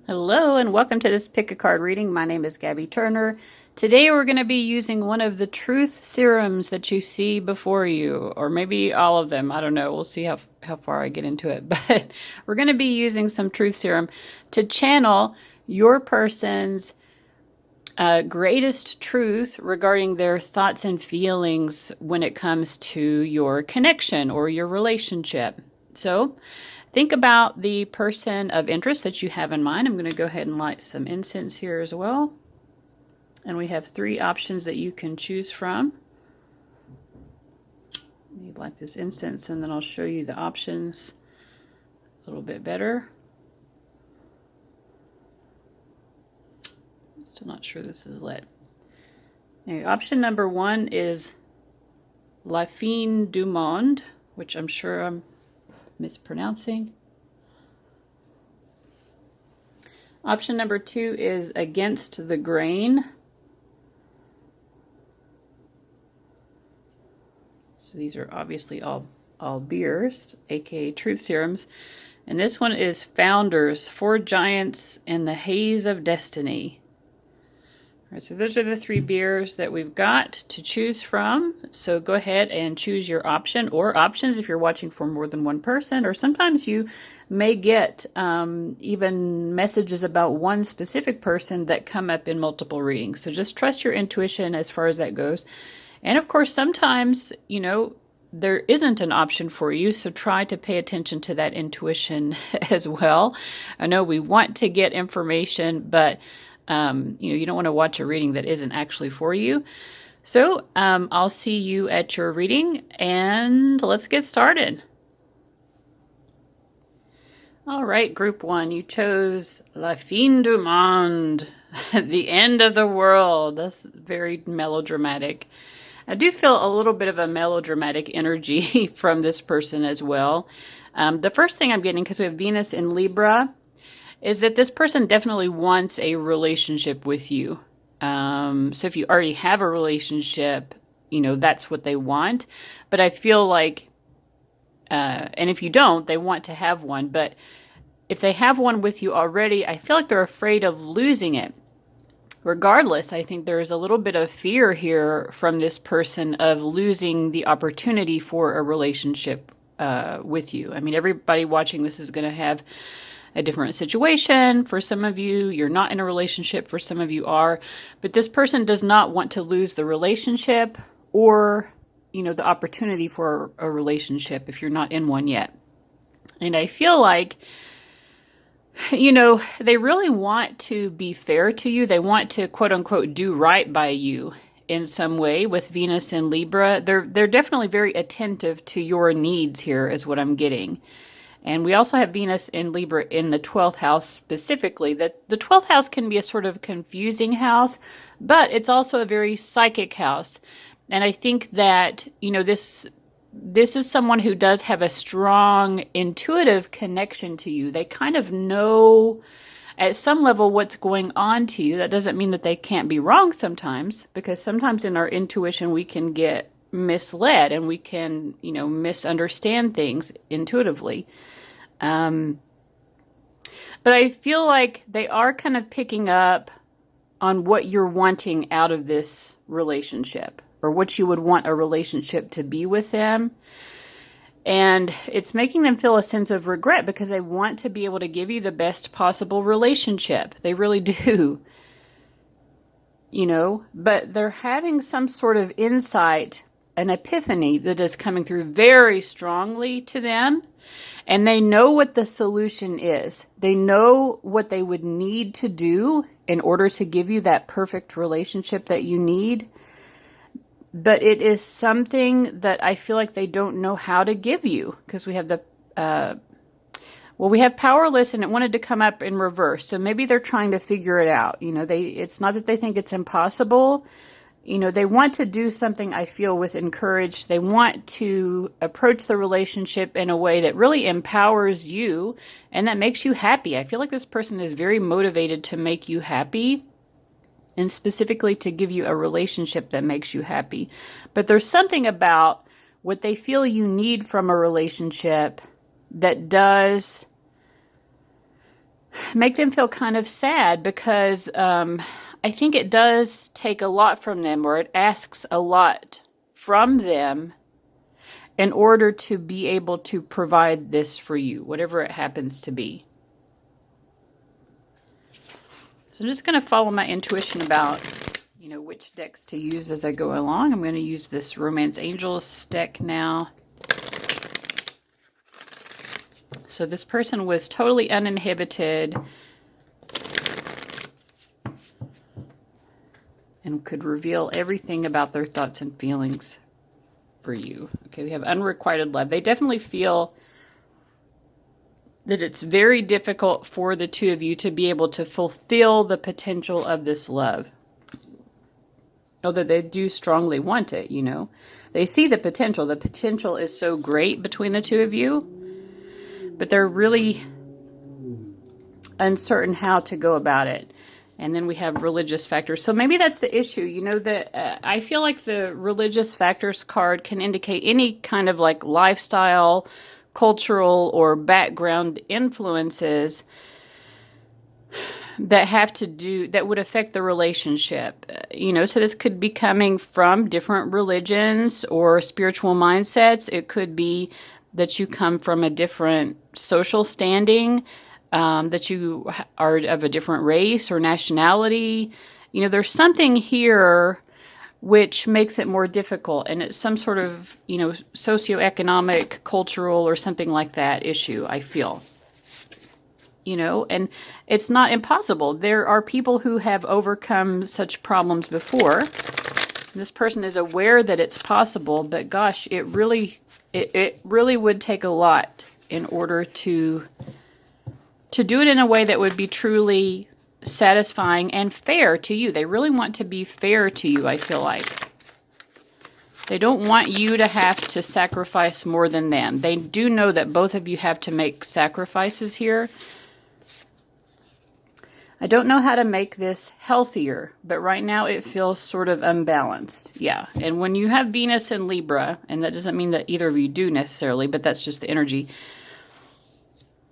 Hello and welcome to this pick a card reading. My name is Gabby Turner. Today we're going to be using one of the truth serums that you see before you, or maybe all of them. I don't know. We'll see how far I get into it. But we're going to be using some truth serum to channel your person's greatest truth regarding their thoughts and feelings when it comes to your connection or your relationship. So think about the person of interest that you have in mind. I'm going to go ahead and light some incense here as well. And we have 3 options that you can choose from. You light this incense and then I'll show you the options a little bit better. I'm still not sure this is lit. Now, option number 1 is La Fin du Monde, which I'm sure I'm mispronouncing. Option number 2 is Against the Grain. So these are obviously all beers, aka truth serums. And this one is Founders, 4 Giants in the Haze of Destiny. All right, so those are the 3 beers that we've got to choose from. So go ahead and choose your option, or options if you're watching for more than one person, or sometimes you may get even messages about one specific person that come up in multiple readings. So just trust your intuition as far as that goes. And of course, sometimes, you know, there isn't an option for you, so try to pay attention to that intuition as well. I know we want to get information, but you don't want to watch a reading that isn't actually for you. So I'll see you at your reading, and let's get started. All right, group 1, you chose La Fin du Monde, the end of the world. That's very melodramatic. I do feel a little bit of a melodramatic energy from this person as well. The first thing I'm getting, because we have Venus in Libra, is that this person definitely wants a relationship with you. So if you already have a relationship, you know, that's what they want. But I feel like, and if you don't, they want to have one. But if they have one with you already, I feel like they're afraid of losing it. Regardless, I think there's a little bit of fear here from this person of losing the opportunity for a relationship with you. I mean, everybody watching this is going to have a different situation. For some of you, you're not in a relationship. For some of you are. But this person does not want to lose the relationship or, you know, the opportunity for a relationship if you're not in one yet. And I feel like, you know, they really want to be fair to you. They want to, quote unquote, do right by you in some way with Venus and Libra. They're definitely very attentive to your needs here is what I'm getting. And we also have Venus in Libra in the 12th house specifically. That the 12th house can be a sort of confusing house, but it's also a very psychic house. And I think that, you know, this is someone who does have a strong intuitive connection to you. They kind of know at some level what's going on to you. That doesn't mean that they can't be wrong sometimes, because sometimes in our intuition we can get misled and we can, you know, misunderstand things intuitively. But I feel like they are kind of picking up on what you're wanting out of this relationship, or what you would want a relationship to be with them. And it's making them feel a sense of regret because they want to be able to give you the best possible relationship. They really do. You know, but they're having some sort of insight, an epiphany that is coming through very strongly to them. And they know what the solution is. They know what they would need to do in order to give you that perfect relationship that you need. But it is something that I feel like they don't know how to give you, because we have we have powerless, and it wanted to come up in reverse. So maybe they're trying to figure it out. You know, it's not that they think it's impossible. You know, they want to do something, I feel, with encourage. They want to approach the relationship in a way that really empowers you and that makes you happy. I feel like this person is very motivated to make you happy, and specifically to give you a relationship that makes you happy. But there's something about what they feel you need from a relationship that does make them feel kind of sad because I think it does take a lot from them, or it asks a lot from them in order to be able to provide this for you, whatever it happens to be. So I'm just going to follow my intuition about, you know, which decks to use as I go along. I'm going to use this Romance Angels deck now. So this person was totally uninhibited and could reveal everything about their thoughts and feelings for you. Okay, we have unrequited love. They definitely feel that it's very difficult for the two of you to be able to fulfill the potential of this love. Although they do strongly want it, you know. They see the potential. The potential is so great between the two of you, but they're really uncertain how to go about it. And then we have religious factors. So maybe that's the issue. You know, that I feel like the religious factors card can indicate any kind of like lifestyle, cultural, or background influences that have to do, that would affect the relationship. You know, so this could be coming from different religions or spiritual mindsets. It could be that you come from a different social standing, that you are of a different race or nationality. You know, there's something here which makes it more difficult, and it's some sort of, you know, socioeconomic, cultural, or something like that issue, I feel. You know, and it's not impossible. There are people who have overcome such problems before. This person is aware that it's possible, but gosh, it really would take a lot in order to do it in a way that would be truly satisfying and fair to you. They really want to be fair to you, I feel like. They don't want you to have to sacrifice more than them. They do know that both of you have to make sacrifices here. I don't know how to make this healthier, but right now it feels sort of unbalanced. Yeah, and when you have Venus and Libra, and that doesn't mean that either of you do necessarily, but that's just the energy,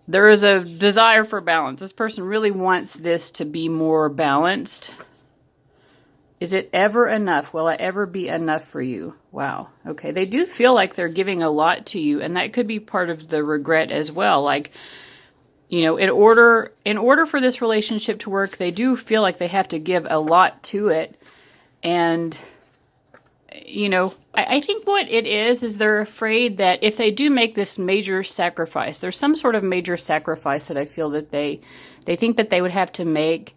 there is a desire for balance. This person really wants this to be more balanced. Is it ever enough? Will I ever be enough for you? Wow. Okay. They do feel like they're giving a lot to you, and that could be part of the regret as well. Like, you know, in order for this relationship to work, they do feel like they have to give a lot to it. And, you know, I think what it is they're afraid that if they do make this major sacrifice, there's some sort of major sacrifice that I feel that they think that they would have to make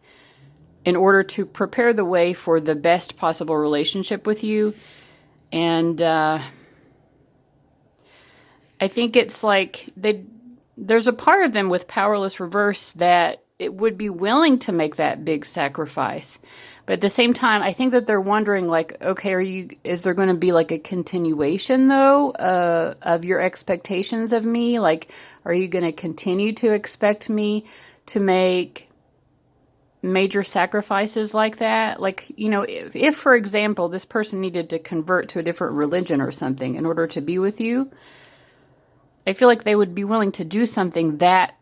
in order to prepare the way for the best possible relationship with you. And I think it's like there's a part of them with powerless reverse that it would be willing to make that big sacrifice. But at the same time, I think that they're wondering, like, okay, is there going to be like a continuation though, of your expectations of me? Like, are you going to continue to expect me to make major sacrifices like that? Like, you know, if for example, this person needed to convert to a different religion or something in order to be with you, I feel like they would be willing to do something that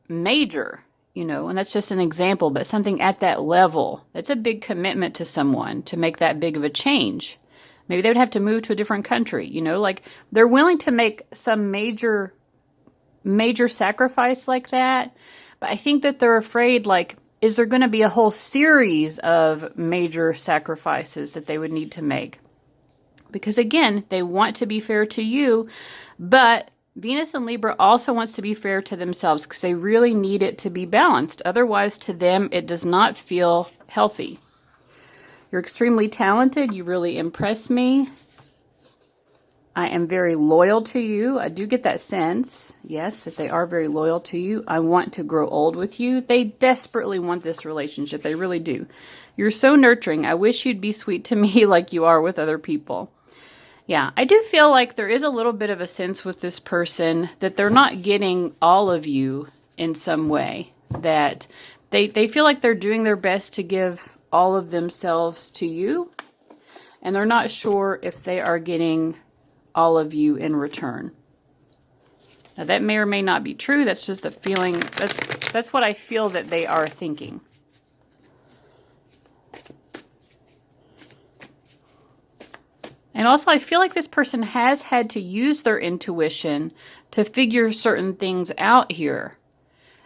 major, you know, and that's just an example, but something at that level. That's a big commitment to someone to make that big of a change. Maybe they would have to move to a different country, you know, like they're willing to make some major sacrifice like that. But I think that they're afraid, like, is there going to be a whole series of major sacrifices that they would need to make? Because again, they want to be fair to you, but Venus and Libra also wants to be fair to themselves because they really need it to be balanced. Otherwise, to them, it does not feel healthy. You're extremely talented. You really impress me. I am very loyal to you. I do get that sense, yes, that they are very loyal to you. I want to grow old with you. They desperately want this relationship. They really do. You're so nurturing. I wish you'd be sweet to me like you are with other people. Yeah, I do feel like there is a little bit of a sense with this person that they're not getting all of you in some way. That they feel like they're doing their best to give all of themselves to you. And they're not sure if they are getting all of you in return. Now, that may or may not be true. That's just the feeling. That's what I feel that they are thinking. And also, I feel like this person has had to use their intuition to figure certain things out here.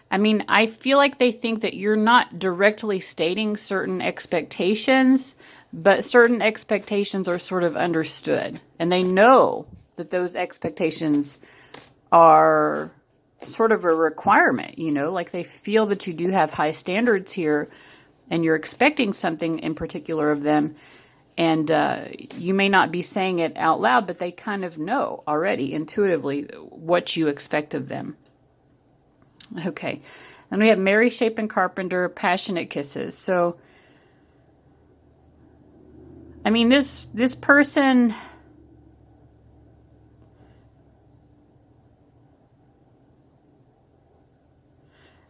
I mean, I feel like they think that you're not directly stating certain expectations, but certain expectations are sort of understood. And they know that those expectations are sort of a requirement, you know, like they feel that you do have high standards here and you're expecting something in particular of them. And you may not be saying it out loud, but they kind of know already intuitively what you expect of them. Okay. Then we have Mary Shapen Carpenter, Passionate Kisses. So, I mean, this person...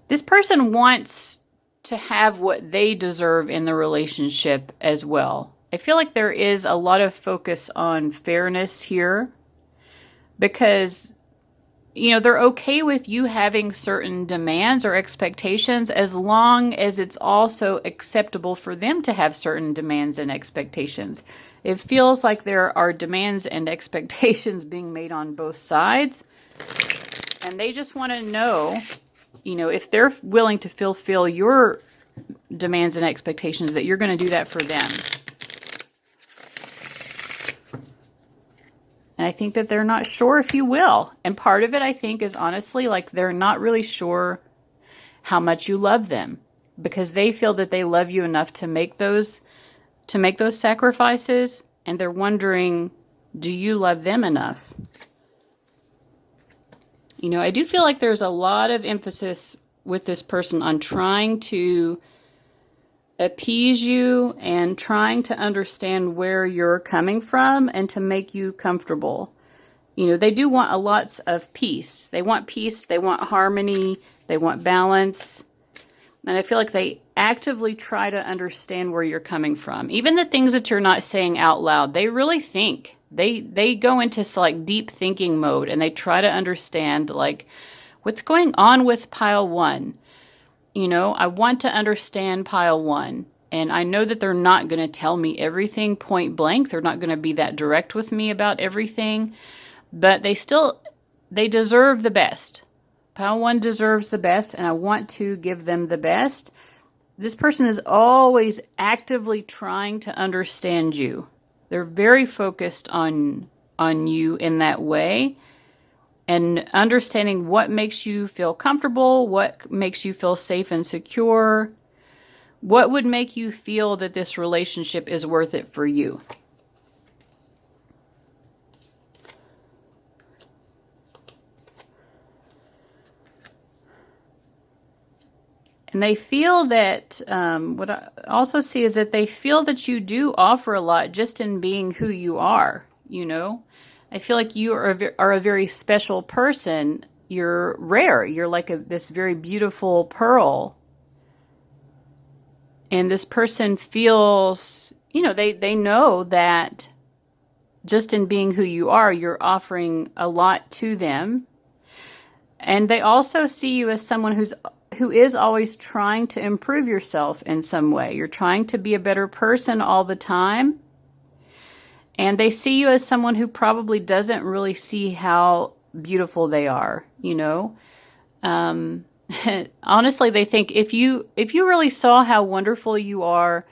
This person wants to have what they deserve in the relationship as well. I feel like there is a lot of focus on fairness here because, you know, they're okay with you having certain demands or expectations as long as it's also acceptable for them to have certain demands and expectations. It feels like there are demands and expectations being made on both sides, and they just want to know, you know, if they're willing to fulfill your demands and expectations, that you're going to do that for them. And I think that they're not sure if you will. And part of it, I think, is honestly like they're not really sure how much you love them because they feel that they love you enough to make those sacrifices. And they're wondering, do you love them enough? You know, I do feel like there's a lot of emphasis with this person on trying to appease you and trying to understand where you're coming from and to make you comfortable. You know, they do want a lot of peace. They want peace, they want harmony, they want balance. And I feel like they actively try to understand where you're coming from. Even the things that you're not saying out loud, they really think. They go into like deep thinking mode and they try to understand like what's going on with pile one. You know, I want to understand pile one. And I know that they're not going to tell me everything point blank. They're not going to be that direct with me about everything. But they deserve the best. Pile one deserves the best, and I want to give them the best. This person is always actively trying to understand you. They're very focused on you in that way. And understanding what makes you feel comfortable, what makes you feel safe and secure, what would make you feel that this relationship is worth it for you. And they feel that, what I also see is that they feel that you do offer a lot just in being who you are, you know. I feel like you are a very special person. You're rare. You're like this very beautiful pearl. And this person feels, you know, they know that just in being who you are, you're offering a lot to them. And they also see you as someone who is always trying to improve yourself in some way. You're trying to be a better person all the time. And they see you as someone who probably doesn't really see how beautiful they are, you know. Honestly, they think if you really saw how wonderful you are,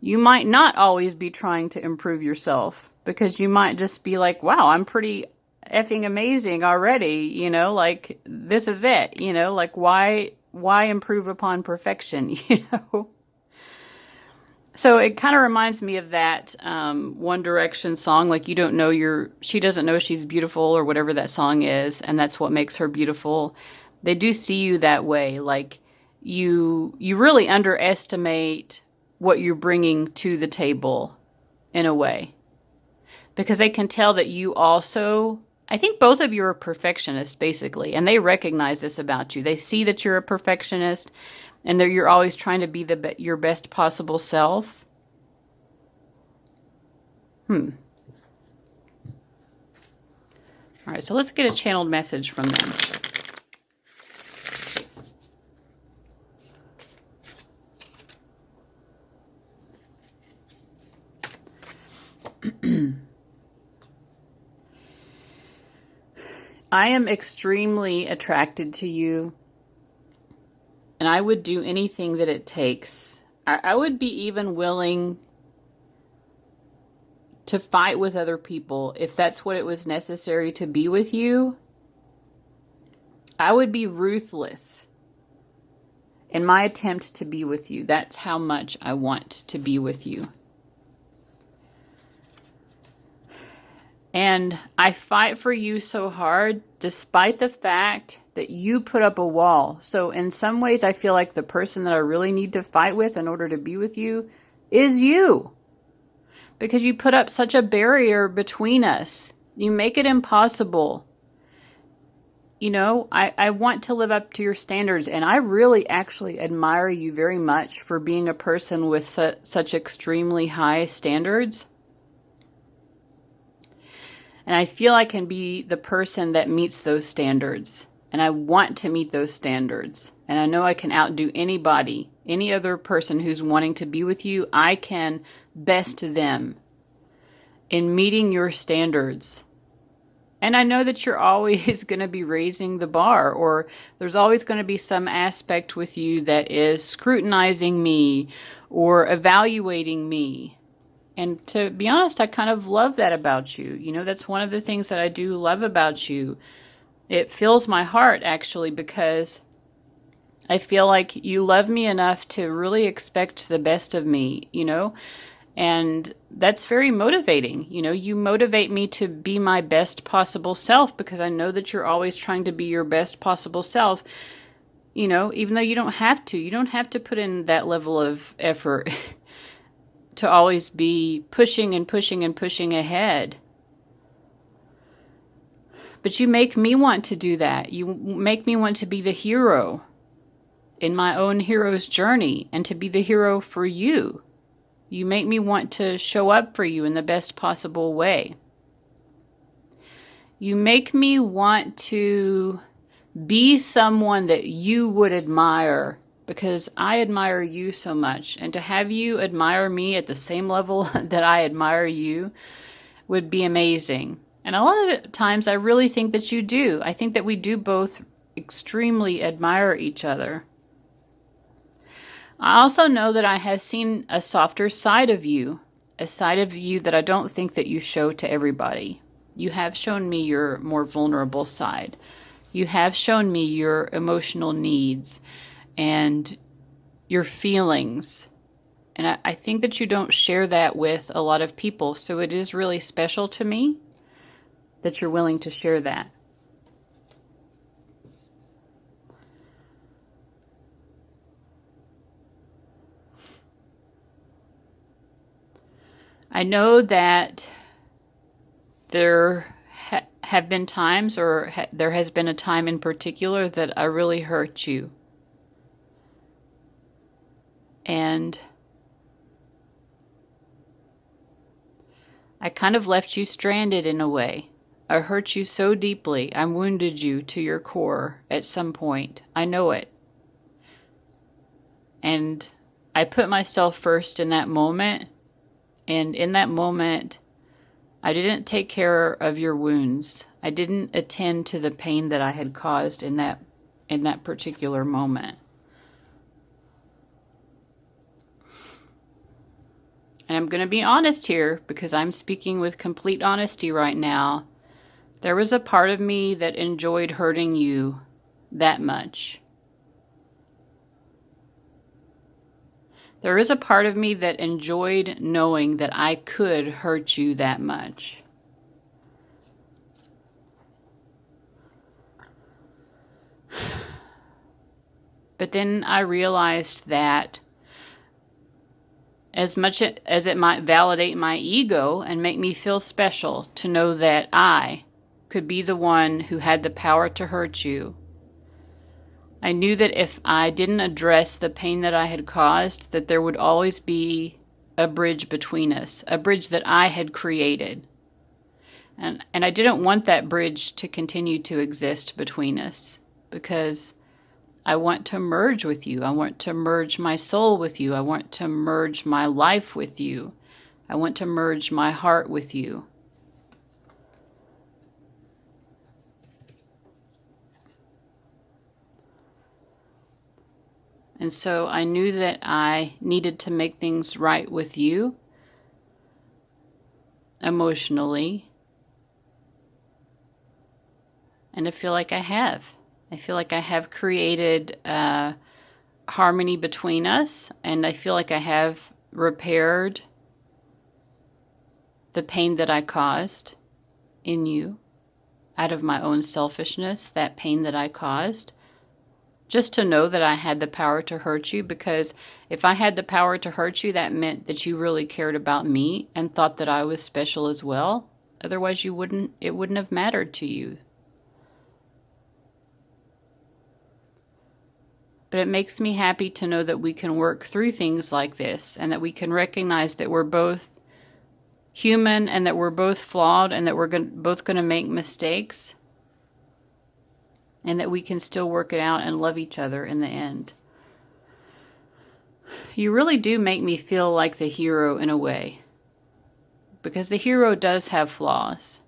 you might not always be trying to improve yourself, because you might just be like, wow, I'm pretty effing amazing already, you know, like this is it, you know, like why improve upon perfection, you know? So it kind of reminds me of that One Direction song, like she doesn't know she's beautiful, or whatever that song is, and that's what makes her beautiful. They do see you that way, like you really underestimate what you're bringing to the table in a way. Because they can tell that you also, I think both of you are perfectionists, basically, and they recognize this about you. They see that you're a perfectionist, and that you're always trying to be your best possible self. All All right, so let's get a channeled message from them. I am extremely attracted to you, and I would do anything that it takes. I would be even willing to fight with other people if that's what it was necessary to be with you. I would be ruthless in my attempt to be with you. That's how much I want to be with you. And I fight for you so hard, despite the fact that you put up a wall. So in some ways, I feel like the person that I really need to fight with in order to be with you is you. Because you put up such a barrier between us. You make it impossible. You know, I want to live up to your standards. And I really actually admire you very much for being a person with such extremely high standards. And I feel I can be the person that meets those standards. And I want to meet those standards. And I know I can outdo anybody, any other person who's wanting to be with you. I can best them in meeting your standards. And I know that you're always going to be raising the bar, or there's always going to be some aspect with you that is scrutinizing me or evaluating me. And to be honest, I kind of love that about you. You know, that's one of the things that I do love about you. It fills my heart, actually, because I feel like you love me enough to really expect the best of me, you know? And that's very motivating. You know, you motivate me to be my best possible self because I know that you're always trying to be your best possible self. You know, even though you don't have to. You don't have to put in that level of effort to always be pushing and pushing and pushing ahead. But you make me want to do that. You make me want to be the hero in my own hero's journey and to be the hero for you. You make me want to show up for you in the best possible way. You make me want to be someone that you would admire because I admire you so much. And to have you admire me at the same level that I admire you would be amazing. And a lot of times I really think that you do. I think that we do both extremely admire each other. I also know that I have seen a softer side of you, a side of you that I don't think that you show to everybody. You have shown me your more vulnerable side. You have shown me your emotional needs and your feelings. And I think that you don't share that with a lot of people. So it is really special to me that you're willing to share that. I know that there have been times, or there has been a time in particular that I really hurt you. And I kind of left you stranded in a way. I hurt you so deeply. I wounded you to your core at some point. I know it. And I put myself first in that moment. And in that moment, I didn't take care of your wounds. I didn't attend to the pain that I had caused in that particular moment. And I'm going to be honest here because I'm speaking with complete honesty right now. There was a part of me that enjoyed hurting you that much. There is a part of me that enjoyed knowing that I could hurt you that much. But then I realized that as much as it might validate my ego and make me feel special to know that I could be the one who had the power to hurt you, I knew that if I didn't address the pain that I had caused, that there would always be a bridge between us, a bridge that I had created. And I didn't want that bridge to continue to exist between us, because I want to merge with you. I want to merge my soul with you. I want to merge my life with you. I want to merge my heart with you. And so I knew that I needed to make things right with you emotionally. And I feel like I have. I feel like I have created harmony between us, and I feel like I have repaired the pain that I caused in you out of my own selfishness, that pain that I caused. Just to know that I had the power to hurt you, because if I had the power to hurt you, that meant that you really cared about me and thought that I was special as well. Otherwise, it wouldn't have mattered to you. But it makes me happy to know that we can work through things like this, and that we can recognize that we're both human, and that we're both flawed, and that we're both going to make mistakes, and that we can still work it out and love each other in the end. You really do make me feel like the hero in a way, because the hero does have flaws.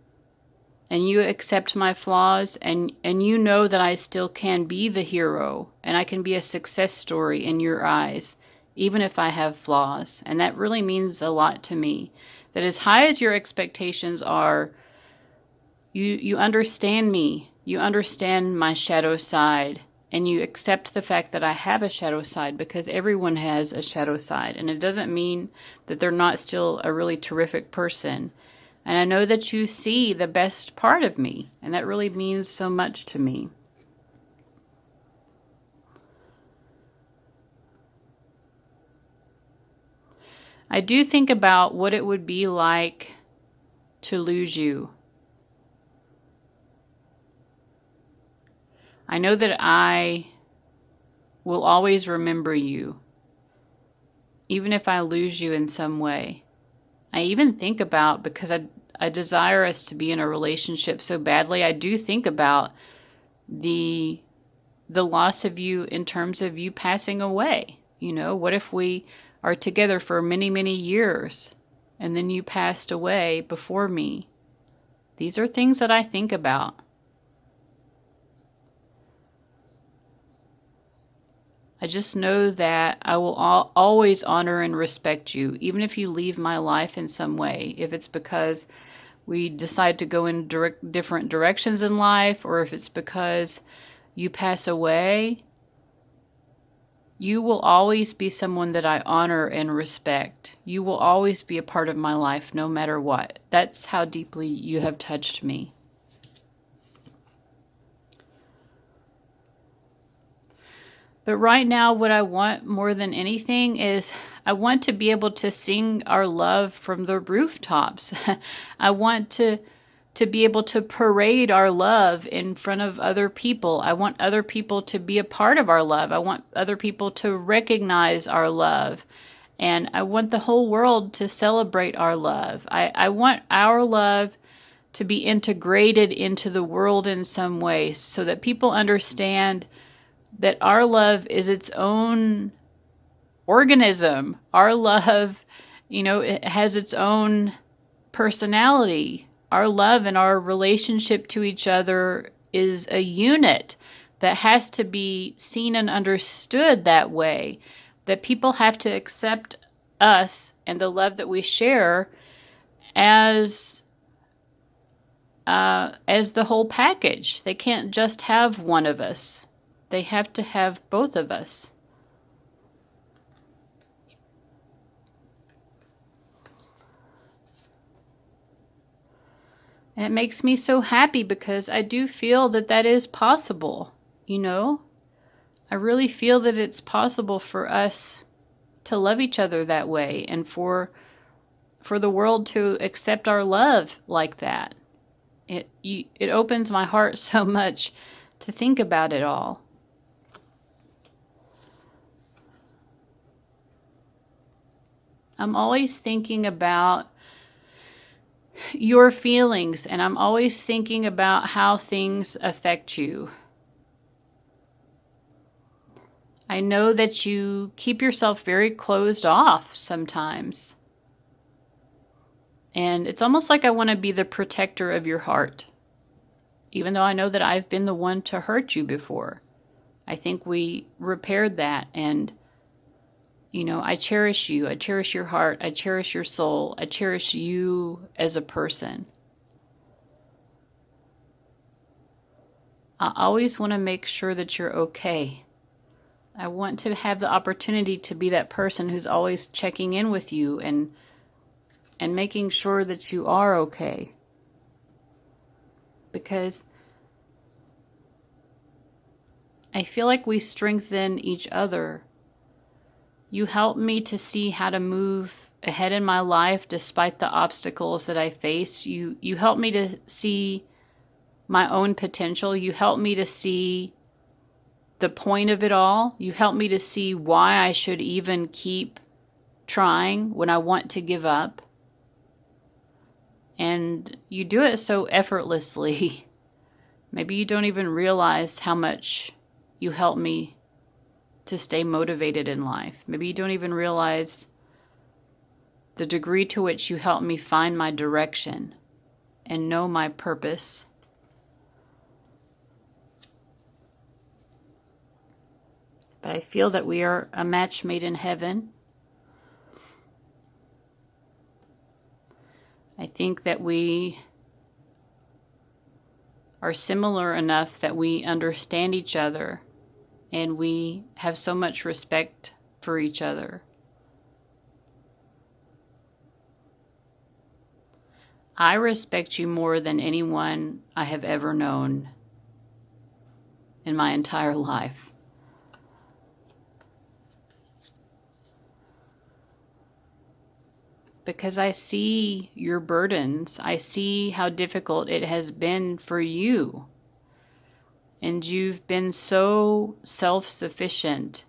And you accept my flaws, and you know that I still can be the hero, and I can be a success story in your eyes, even if I have flaws. And that really means a lot to me. That as high as your expectations are, you understand me. You understand my shadow side, and you accept the fact that I have a shadow side, because everyone has a shadow side. And it doesn't mean that they're not still a really terrific person. And I know that you see the best part of me, and that really means so much to me. I do think about what it would be like to lose you. I know that I will always remember you, even if I lose you in some way. I even think about, because I desire us to be in a relationship so badly, I do think about the loss of you in terms of you passing away. You know, what if we are together for many, many years, and then you passed away before me? These are things that I think about. I just know that I will always honor and respect you, even if you leave my life in some way. If it's because we decide to go in different directions in life, or if it's because you pass away, you will always be someone that I honor and respect. You will always be a part of my life, no matter what. That's how deeply you have touched me. But right now, what I want more than anything is I want to be able to sing our love from the rooftops. I want to be able to parade our love in front of other people. I want other people to be a part of our love. I want other people to recognize our love. And I want the whole world to celebrate our love. I want our love to be integrated into the world in some way, so that people understand that our love is its own organism. Our love, it has its own personality. Our love and our relationship to each other is a unit that has to be seen and understood that way. That people have to accept us and the love that we share as the whole package. They can't just have one of us. They have to have both of us. And it makes me so happy, because I do feel that that is possible, I really feel that it's possible for us to love each other that way, and for the world to accept our love like that. It opens my heart so much to think about it all. I'm always thinking about, your feelings, and I'm always thinking about how things affect you. I know that you keep yourself very closed off sometimes. And it's almost like I want to be the protector of your heart. Even though I know that I've been the one to hurt you before. I think we repaired that, and I cherish you. I cherish your heart. I cherish your soul. I cherish you as a person. I always want to make sure that you're okay. I want to have the opportunity to be that person who's always checking in with you and making sure that you are okay. Because I feel like we strengthen each other. You help me to see how to move ahead in my life despite the obstacles that I face. You help me to see my own potential. You help me to see the point of it all. You help me to see why I should even keep trying when I want to give up. And you do it so effortlessly. Maybe you don't even realize how much you help me to stay motivated in life. Maybe you don't even realize the degree to which you help me find my direction and know my purpose. But I feel that we are a match made in heaven. I think that we are similar enough that we understand each other and we have so much respect for each other. I respect you more than anyone I have ever known in my entire life. Because I see your burdens. I see how difficult it has been for you. And you've been so self-sufficient.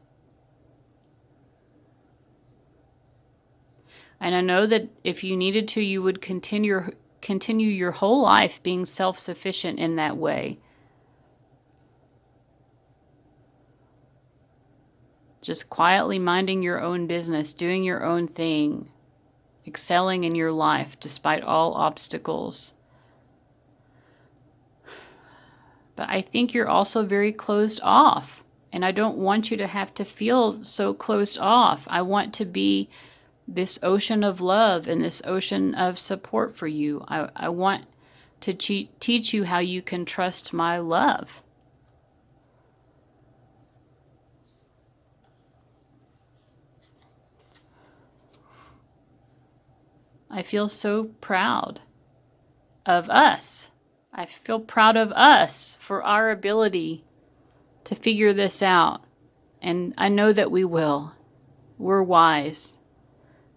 And I know that if you needed to, you would continue your whole life being self-sufficient in that way. Just quietly minding your own business, doing your own thing. Excelling in your life despite all obstacles. But I think you're also very closed off. And I don't want you to have to feel so closed off. I want to be this ocean of love and this ocean of support for you. I want to teach you how you can trust my love. I feel so proud of us. I feel proud of us for our ability to figure this out. And I know that we will. We're wise.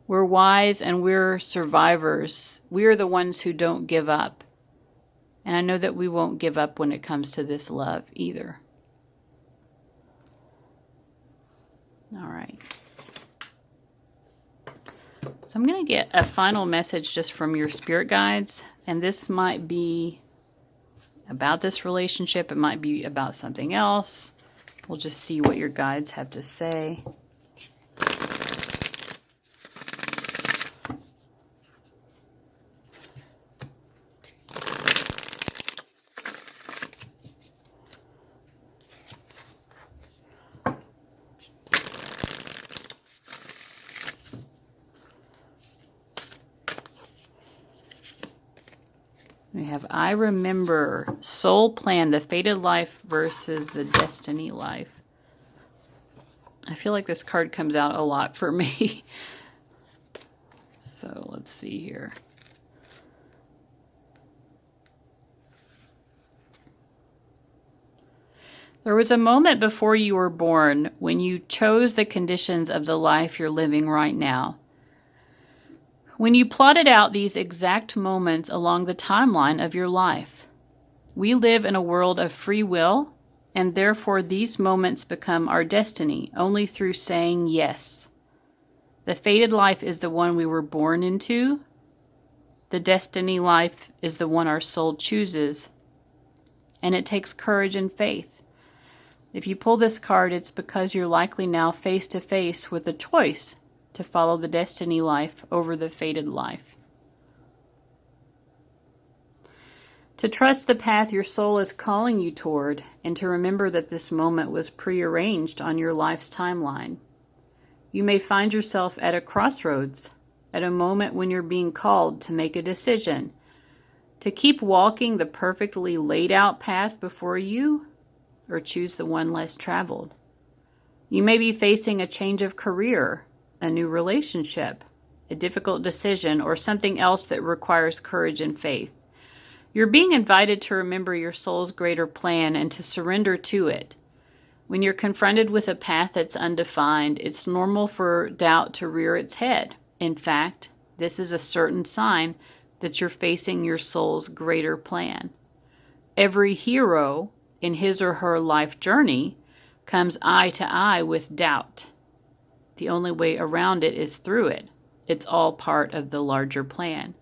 We're wise and we're survivors. We're the ones who don't give up. And I know that we won't give up when it comes to this love either. All right. So I'm going to get a final message just from your spirit guides. And this might be about this relationship. It might be about something else. We'll just see what your guides have to say. We have I Remember, Soul Plan, the fated life versus the destiny life. I feel like this card comes out a lot for me. So let's see here. There was a moment before you were born when you chose the conditions of the life you're living right now. When you plotted out these exact moments along the timeline of your life. We live in a world of free will, and therefore these moments become our destiny only through saying yes. The fated life is the one we were born into, The destiny life is the one our soul chooses, and it takes courage and faith. If you pull this card, it's because you're likely now face to face with the choice to follow the destiny life over the fated life. To trust the path your soul is calling you toward, and to remember that this moment was prearranged on your life's timeline. You may find yourself at a crossroads, at a moment when you're being called to make a decision, to keep walking the perfectly laid out path before you, or choose the one less traveled. You may be facing a change of career, a new relationship, a difficult decision, or something else that requires courage and faith. You're being invited to remember your soul's greater plan and to surrender to it. When you're confronted with a path that's undefined, it's normal for doubt to rear its head. In fact, this is a certain sign that you're facing your soul's greater plan. Every hero in his or her life journey comes eye to eye with doubt. The only way around it is through it. It's all part of the larger plan.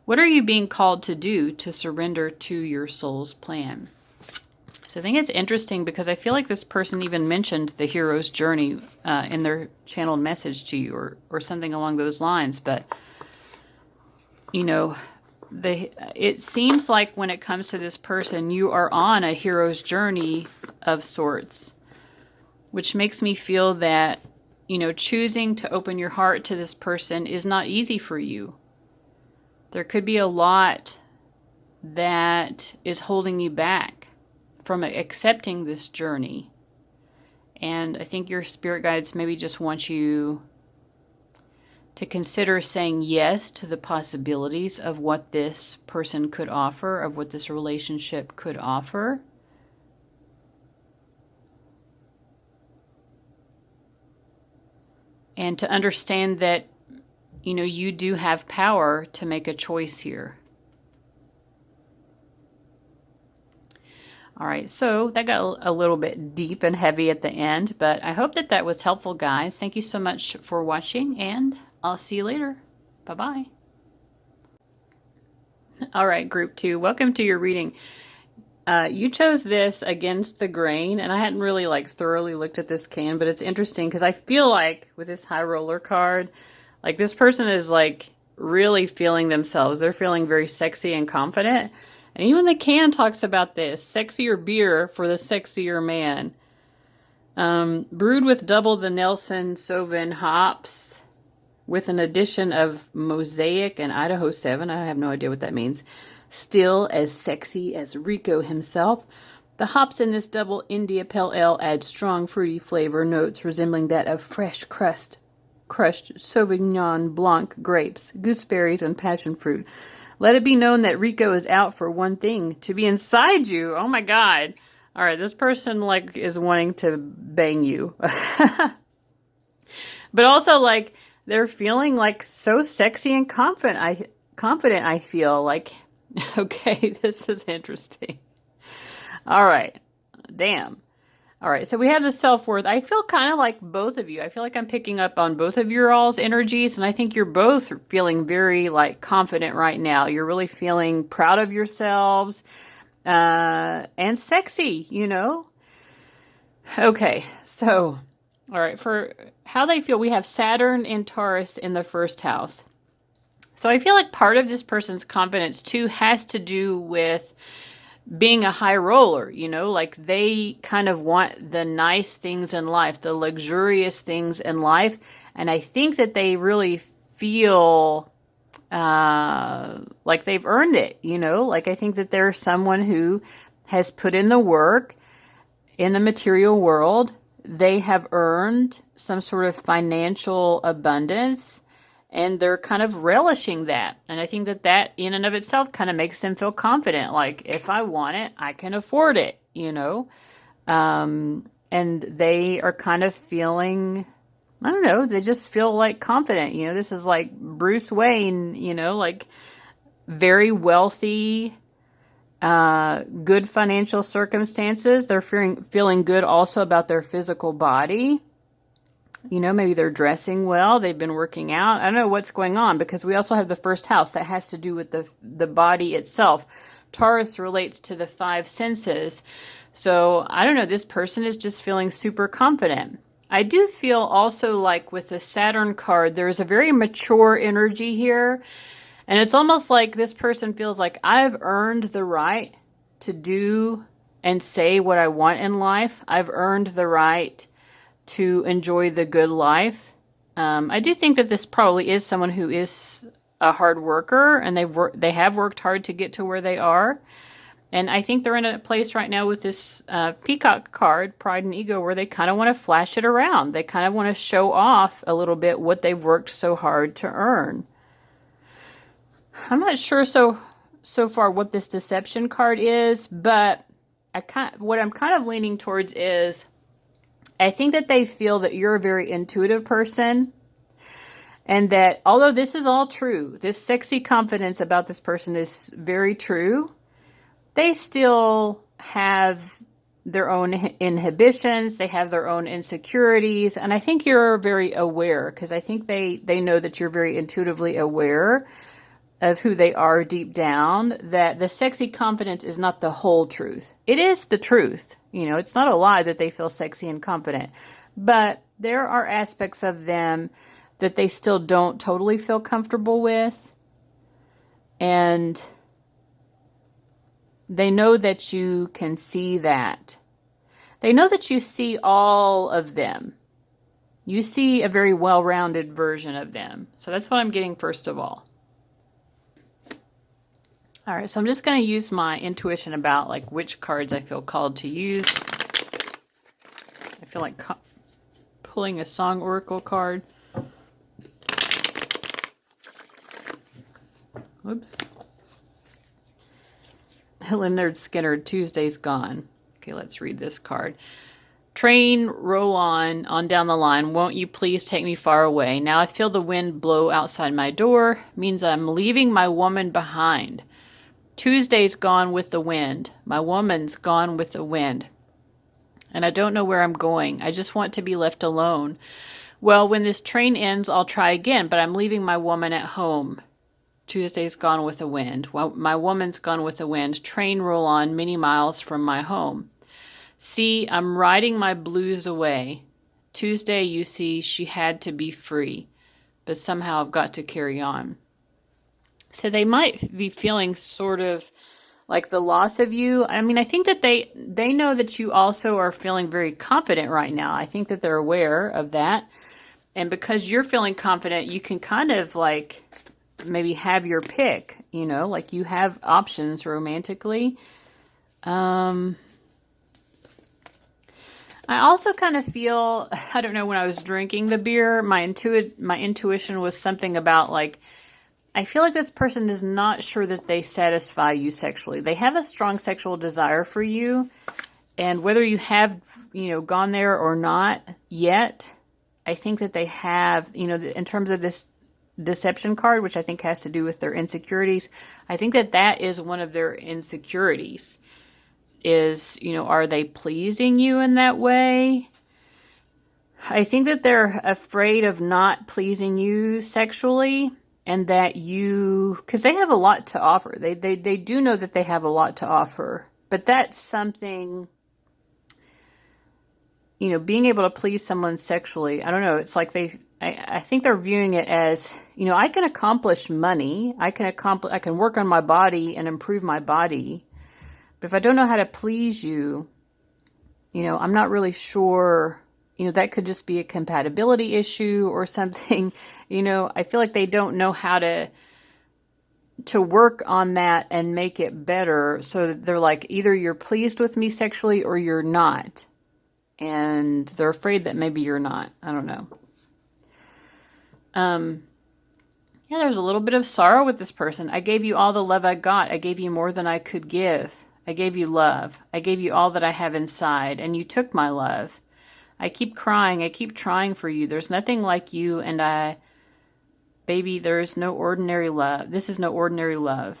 What are you being called to do to surrender to your soul's plan? So I think it's interesting because I feel like this person even mentioned the hero's journey in their channeled message to you or something along those lines. But, you know, it seems like when it comes to this person, you are on a hero's journey of sorts, which makes me feel that, you know, choosing to open your heart to this person is not easy for you. There could be a lot that is holding you back from accepting this journey. And I think your spirit guides maybe just want you to consider saying yes to the possibilities of what this person could offer, of what this relationship could offer. And to understand that, you know, you do have power to make a choice here. All right, so that got a little bit deep and heavy at the end, but I hope that that was helpful, guys. Thank you so much for watching, and I'll see you later. Bye-bye. All right, group 2, welcome to your reading. You chose this Against the Grain, and I hadn't really thoroughly looked at this can, but it's interesting because I feel like with this High Roller card, this person is really feeling themselves. They're feeling very sexy and confident. And even the can talks about this. Sexier beer for the sexier man. Brewed with double the Nelson Sauvin hops with an addition of Mosaic and Idaho 7. I have no idea what that means. Still as sexy as Rico himself. The hops in this double India Pale Ale add strong fruity flavor notes resembling that of fresh crushed Sauvignon Blanc grapes, gooseberries, and passion fruit. Let it be known that Rico is out for one thing, to be inside you. Oh my God. All right, this person is wanting to bang you. But also they're feeling so sexy and confident. I feel okay, this is interesting. All right. Damn. All right, so we have the self-worth. I feel kind of like both of you. I feel like I'm picking up on both of your all's energies, and I think you're both feeling very, confident right now. You're really feeling proud of yourselves and sexy, you know? Okay, so, all right, for how they feel, we have Saturn and Taurus in the first house. So I feel like part of this person's confidence, too, has to do with being a high roller, you know, they kind of want the nice things in life, the luxurious things in life. And I think that they really feel like they've earned it, you know, I think that they're someone who has put in the work in the material world. They have earned some sort of financial abundance. And they're kind of relishing that. And I think that in and of itself kind of makes them feel confident. If I want it, I can afford it, you know. And they are kind of feeling, I don't know, they just feel confident. You know, this is Bruce Wayne, you know, very wealthy, good financial circumstances. They're feeling good also about their physical body. You know, maybe they're dressing well, they've been working out. I don't know what's going on, because we also have the first house that has to do with the body itself. Taurus relates to the five senses. So I don't know, this person is just feeling super confident. I do feel also like with the Saturn card, there's a very mature energy here. And it's almost like this person feels like I've earned the right to do and say what I want in life. I've earned the right to enjoy the good life. I do think that this probably is someone who is a hard worker, and they have worked hard to get to where they are. And I think they're in a place right now with this Peacock card, Pride and Ego, where they kind of want to flash it around. They kind of want to show off a little bit what they've worked so hard to earn. I'm not sure so far what this deception card is, but what I'm kind of leaning towards is I think that they feel that you're a very intuitive person, and that although this is all true, this sexy confidence about this person is very true, they still have their own inhibitions, they have their own insecurities, and I think you're very aware, because I think they know that you're very intuitively aware of who they are deep down, that the sexy confidence is not the whole truth. It is the truth. You know, it's not a lie that they feel sexy and confident, but there are aspects of them that they still don't totally feel comfortable with. And they know that you can see that. They know that you see all of them. You see a very well-rounded version of them. So that's what I'm getting first of all. All right, so I'm just going to use my intuition about like which cards I feel called to use. I feel like pulling a Song Oracle card. Whoops. Leonard Skinner, Tuesday's Gone. Okay, let's read this card. Train, roll on down the line. Won't you please take me far away? Now I feel the wind blow outside my door. Means I'm leaving my woman behind. Tuesday's gone with the wind. My woman's gone with the wind. And I don't know where I'm going. I just want to be left alone. Well, when this train ends, I'll try again, but I'm leaving my woman at home. Tuesday's gone with the wind. Well, my woman's gone with the wind. Train roll on many miles from my home. See, I'm riding my blues away. Tuesday, you see, she had to be free, but somehow I've got to carry on. So they might be feeling sort of like the loss of you. I mean, I think that they know that you also are feeling very confident right now. I think that they're aware of that. And because you're feeling confident, you can kind of like maybe have your pick, you know, like you have options romantically. I also kind of feel, I don't know, when I was drinking the beer, my intuition was something about like, I feel like this person is not sure that they satisfy you sexually. They have a strong sexual desire for you, and whether you have, you know, gone there or not yet, I think that they have, you know, in terms of this deception card, which I think has to do with their insecurities, I think that that is one of their insecurities. Is, you know, are they pleasing you in that way? I think that they're afraid of not pleasing you sexually, and that you, because they have a lot to offer. They do know that they have a lot to offer, but that's something, you know, being able to please someone sexually, I don't know, it's like I think they're viewing it as, you know, I can accomplish money, I can work on my body and improve my body, but if I don't know how to please you, you know, I'm not really sure, you know, that could just be a compatibility issue or something. You know, I feel like they don't know how to work on that and make it better. So that they're like, either you're pleased with me sexually or you're not. And they're afraid that maybe you're not. I don't know. Yeah, there's a little bit of sorrow with this person. I gave you all the love I got. I gave you more than I could give. I gave you love. I gave you all that I have inside, and you took my love. I keep crying. I keep trying for you. There's nothing like you, and baby, there is no ordinary love. This is no ordinary love.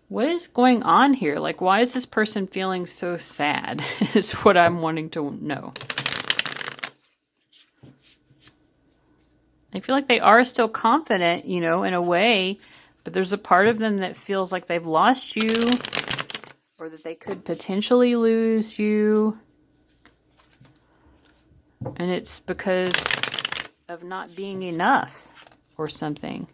What is going on here? Like, why is this person feeling so sad? Is what I'm wanting to know. I feel like they are still confident, you know, in a way, but there's a part of them that feels like they've lost you, or that they could potentially lose you. And it's because of not being enough or something.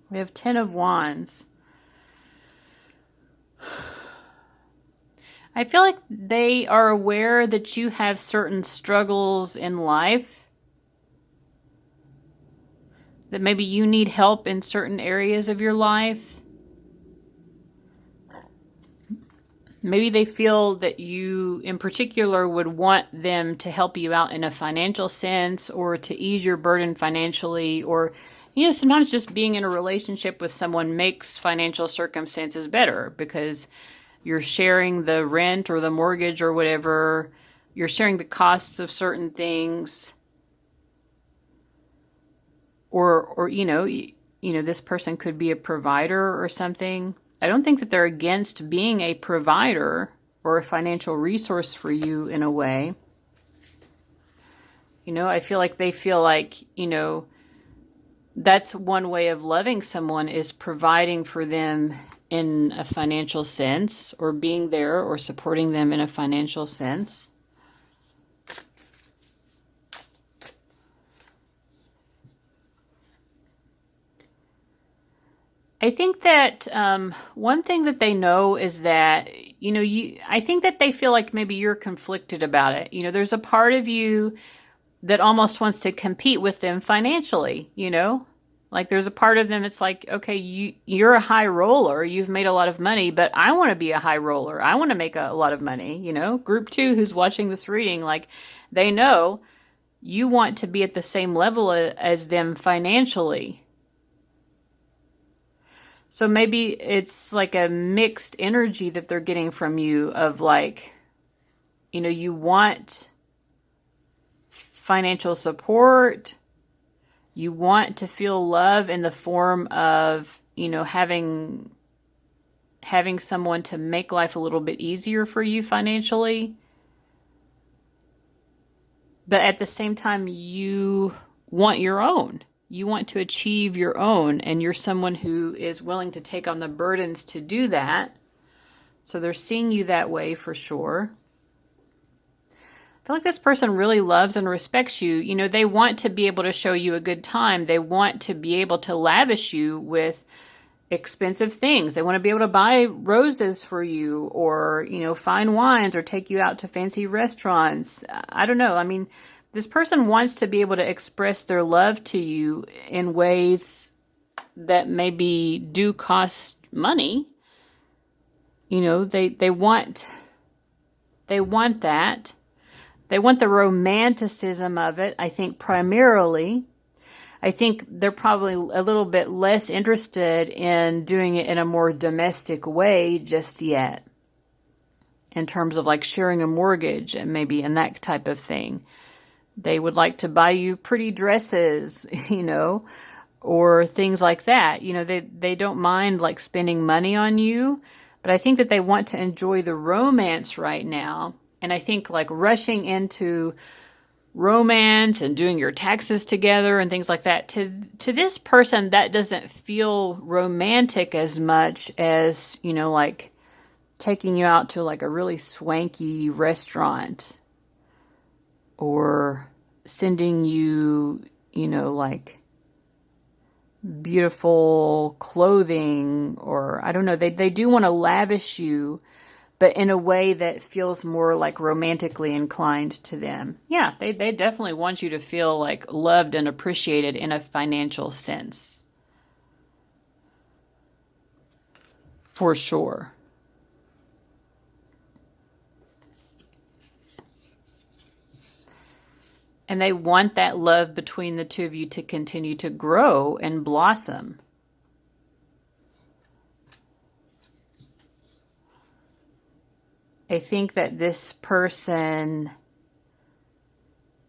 We have 10 of Wands. I feel like they are aware that you have certain struggles in life. That maybe you need help in certain areas of your life. Maybe they feel that you, in particular, would want them to help you out in a financial sense, or to ease your burden financially, or, you know, sometimes just being in a relationship with someone makes financial circumstances better because you're sharing the rent or the mortgage or whatever. You're sharing the costs of certain things. Or you know, this person could be a provider or something. I don't think that they're against being a provider or a financial resource for you in a way. You know, I feel like they feel like, you know, that's one way of loving someone, is providing for them in a financial sense, or being there or supporting them in a financial sense. I think that one thing that they know is that, you know, I think that they feel like maybe you're conflicted about it. You know, there's a part of you that almost wants to compete with them financially, you know? Like, there's a part of them, it's like, okay, you're a high roller, you've made a lot of money, but I want to be a high roller. I want to make a lot of money, you know? Group 2 who's watching this reading, like, they know you want to be at the same level as them financially. So maybe it's like a mixed energy that they're getting from you of, like, you know, you want financial support. You want to feel love in the form of, you know, having someone to make life a little bit easier for you financially. But at the same time, you want your own. You want to achieve your own, and you're someone who is willing to take on the burdens to do that. So they're seeing you that way for sure. I feel like this person really loves and respects you. You know, they want to be able to show you a good time. They want to be able to lavish you with expensive things. They want to be able to buy roses for you, or, you know, fine wines, or take you out to fancy restaurants. I don't know. I mean, this person wants to be able to express their love to you in ways that maybe do cost money. You know, they want that. They want the romanticism of it, I think, primarily. I think they're probably a little bit less interested in doing it in a more domestic way just yet, in terms of like sharing a mortgage and maybe and that type of thing. They would like to buy you pretty dresses, you know, or things like that. You know, they don't mind like spending money on you, but I think that they want to enjoy the romance right now. And I think like rushing into romance and doing your taxes together and things like that, to this person, that doesn't feel romantic as much as, you know, like taking you out to like a really swanky restaurant, or sending you, you know, like beautiful clothing, or I don't know, they do want to lavish you, but in a way that feels more like romantically inclined to them. Yeah, they definitely want you to feel like loved and appreciated in a financial sense. For sure. And they want that love between the two of you to continue to grow and blossom. I think that this person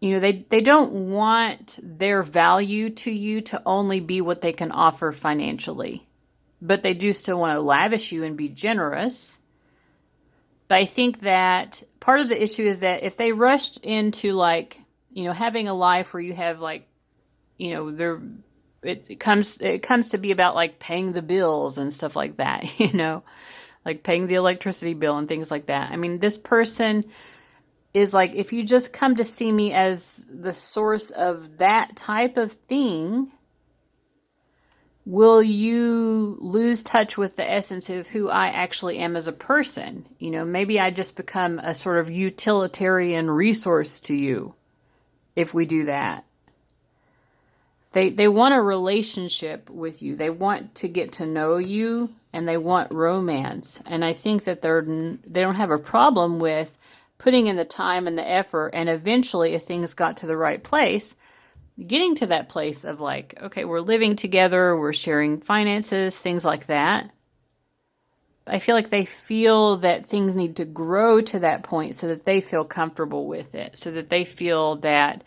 they don't want their value to you to only be what they can offer financially. But they do still want to lavish you and be generous. But I think that part of the issue is that if they rushed into like, having a life where you have like, it comes to be about like paying the bills and stuff like that, like paying the electricity bill and things like that. I mean, this person is like, if you just come to see me as the source of that type of thing, will you lose touch with the essence of who I actually am as a person? Maybe I just become a sort of utilitarian resource to you if we do that. They want a relationship with you. They want to get to know you, and they want romance. And I think that they don't have a problem with putting in the time and the effort, and eventually, if things got to the right place, getting to that place of like, okay, we're living together, we're sharing finances, things like that. I feel like they feel that things need to grow to that point so that they feel comfortable with it, so that they feel that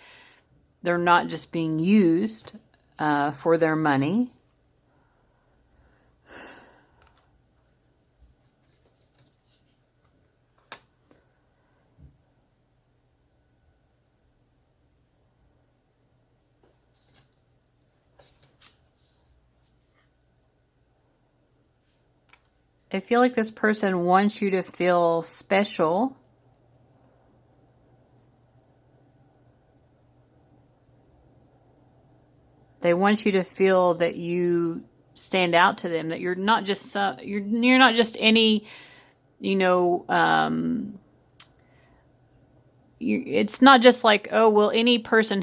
they're not just being used for their money. I feel like this person wants you to feel special. They want you to feel that you stand out to them, that you're not just you're not just any, it's not just like, oh, well, any person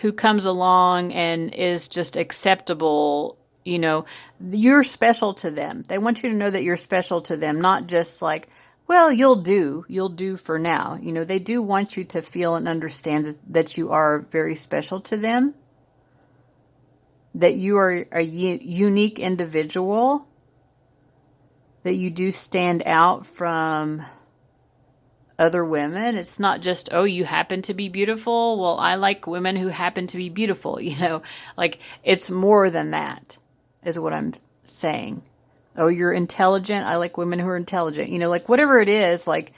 who comes along and is just acceptable, you're special to them. They want you to know that you're special to them, not just like, well, you'll do for now. They do want you to feel and understand that you are very special to them, that you are a unique individual, that you do stand out from other women. It's not just, oh, you happen to be beautiful. Well, I like women who happen to be beautiful, like it's more than that is what I'm saying. Oh, you're intelligent. I like women who are intelligent, like whatever it is, like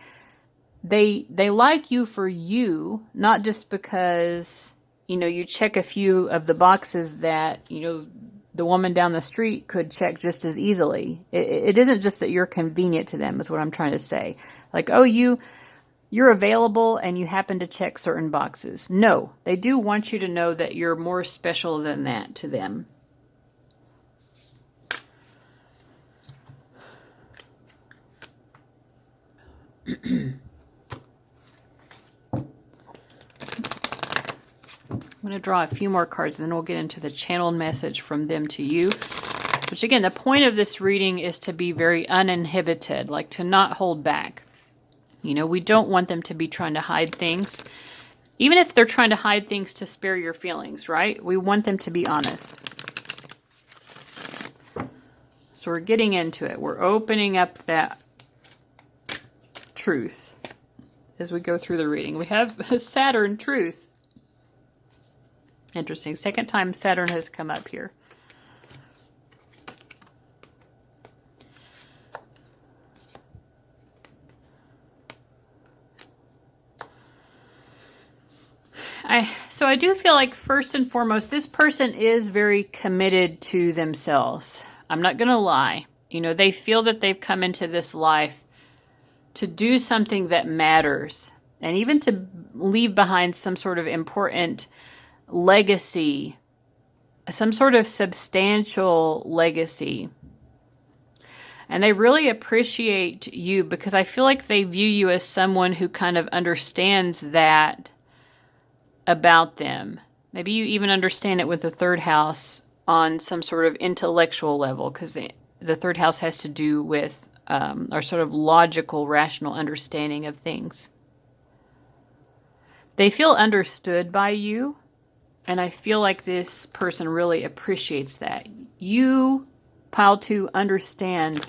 they like you for you, not just because, you check a few of the boxes that, the woman down the street could check just as easily. It isn't just that you're convenient to them, is what I'm trying to say. Like, oh, you're available and you happen to check certain boxes. No, they do want you to know that you're more special than that to them. I'm going to draw a few more cards and then we'll get into the channeled message from them to you. Which again, the point of this reading is to be very uninhibited, like to not hold back. We don't want them to be trying to hide things. Even if they're trying to hide things to spare your feelings, right? We want them to be honest. So we're getting into it. We're opening up that truth as we go through the reading. We have Saturn truth. Interesting. Second time Saturn has come up here. So I do feel like first and foremost, this person is very committed to themselves. I'm not going to lie. They feel that they've come into this life to do something that matters and even to leave behind some sort of important legacy, some sort of substantial legacy. And they really appreciate you because I feel like they view you as someone who kind of understands that about them. Maybe you even understand it with the third house on some sort of intellectual level, because the third house has to do with our sort of logical, rational understanding of things. They feel understood by you, and I feel like this person really appreciates that. You, pile 2, understand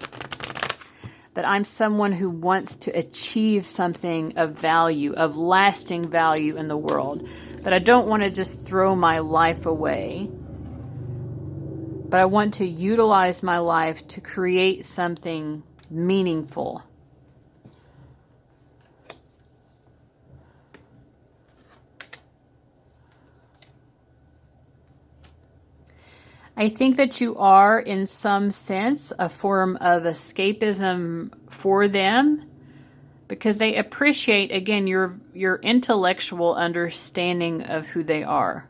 that I'm someone who wants to achieve something of value, of lasting value in the world. That I don't want to just throw my life away, but I want to utilize my life to create something meaningful. I think that you are, in some sense, a form of escapism for them, because they appreciate, again, your intellectual understanding of who they are.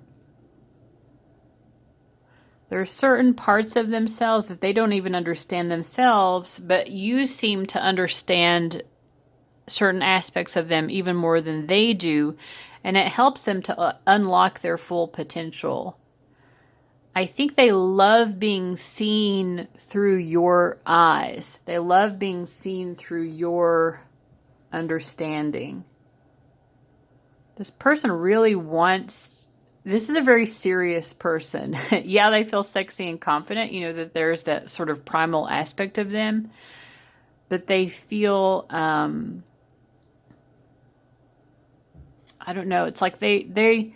There are certain parts of themselves that they don't even understand themselves, but you seem to understand certain aspects of them even more than they do, and it helps them to unlock their full potential. I think they love being seen through your eyes. They love being seen through your understanding. This person really wants... This is a very serious person. Yeah, they feel sexy and confident, that there's that sort of primal aspect of them. But they feel... I don't know. It's like they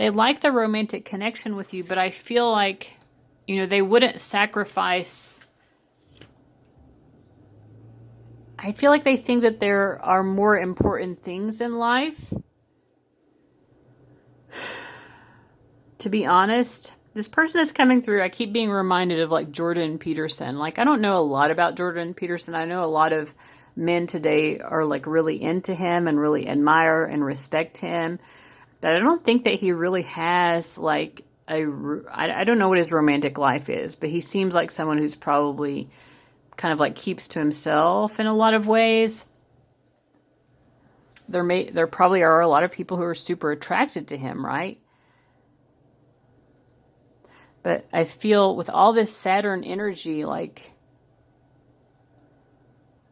like the romantic connection with you, but I feel like, they wouldn't sacrifice. I feel like they think that there are more important things in life. To be honest, this person is coming through. I keep being reminded of like Jordan Peterson. Like, I don't know a lot about Jordan Peterson. I know a lot of men today are like really into him and really admire and respect him. But I don't think that he really has like I don't know what his romantic life is, but he seems like someone who's probably kind of like keeps to himself in a lot of ways. There probably are a lot of people who are super attracted to him, right? But I feel with all this Saturn energy, like,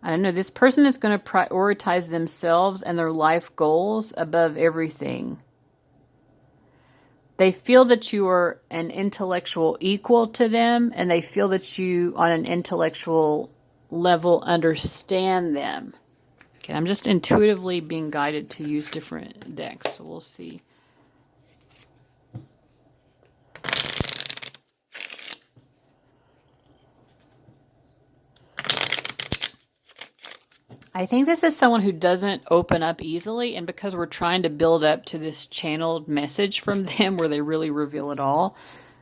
I don't know, this person is going to prioritize themselves and their life goals above everything. They feel that you are an intellectual equal to them, and they feel that you, on an intellectual level, understand them. Okay, I'm just intuitively being guided to use different decks, so we'll see. I think this is someone who doesn't open up easily, and because we're trying to build up to this channeled message from them where they really reveal it all,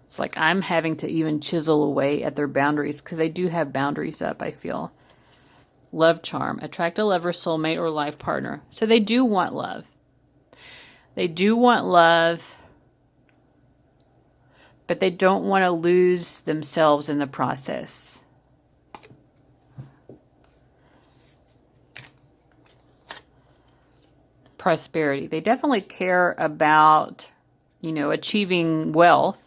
it's like I'm having to even chisel away at their boundaries, because they do have boundaries up, I feel. Love charm. Attract a lover, soulmate, or life partner. So they do want love. They do want love, but they don't want to lose themselves in the process. Prosperity. They definitely care about, achieving wealth.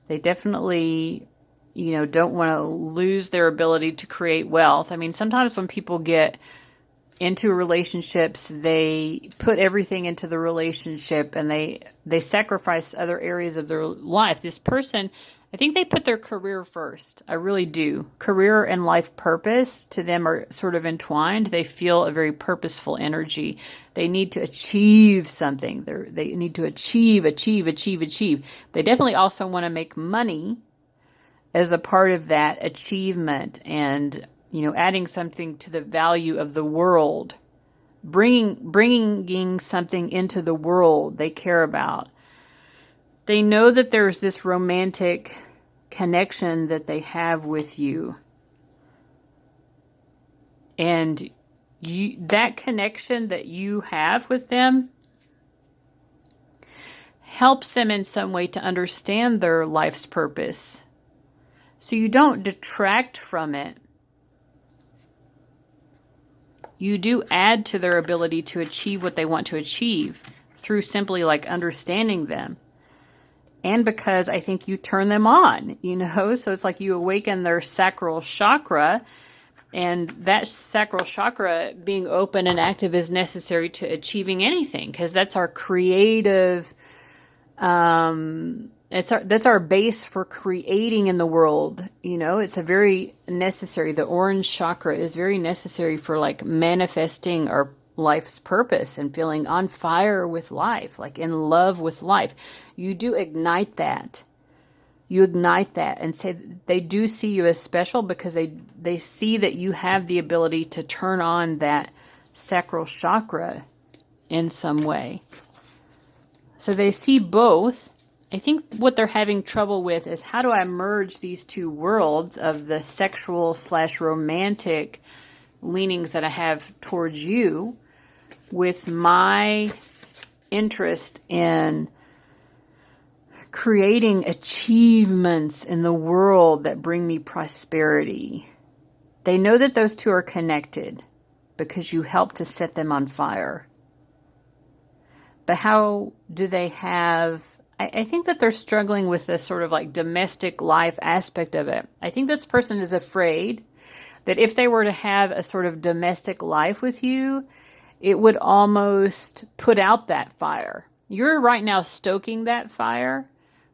They definitely, don't want to lose their ability to create wealth. I mean, sometimes when people get into relationships, they put everything into the relationship and they sacrifice other areas of their life. This person, I think they put their career first. I really do. Career and life purpose to them are sort of entwined. They feel a very purposeful energy. They need to achieve something. They need to achieve. They definitely also want to make money as a part of that achievement, and adding something to the value of the world, bringing something into the world they care about. They know that there's this romantic connection that they have with you. And that connection that you have with them helps them in some way to understand their life's purpose. So you don't detract from it. You do add to their ability to achieve what they want to achieve through simply like understanding them. And because I think you turn them on, so it's like you awaken their sacral chakra, and that sacral chakra being open and active is necessary to achieving anything, because that's our creative that's our base for creating in the world. You know, it's a very necessary, the orange chakra is very necessary for like manifesting our life's purpose and feeling on fire with life, like in love with life. You do ignite that. You ignite that and say they do see you as special because they see that you have the ability to turn on that sacral chakra in some way. So they see both. I think what they're having trouble with is, how do I merge these two worlds of the sexual / romantic leanings that I have towards you with my interest in creating achievements in the world that bring me prosperity. They know that those two are connected because you help to set them on fire. But how do they have... I think that they're struggling with this sort of like domestic life aspect of it. I think this person is afraid that if they were to have a sort of domestic life with you, it would almost put out that fire. You're right now stoking that fire,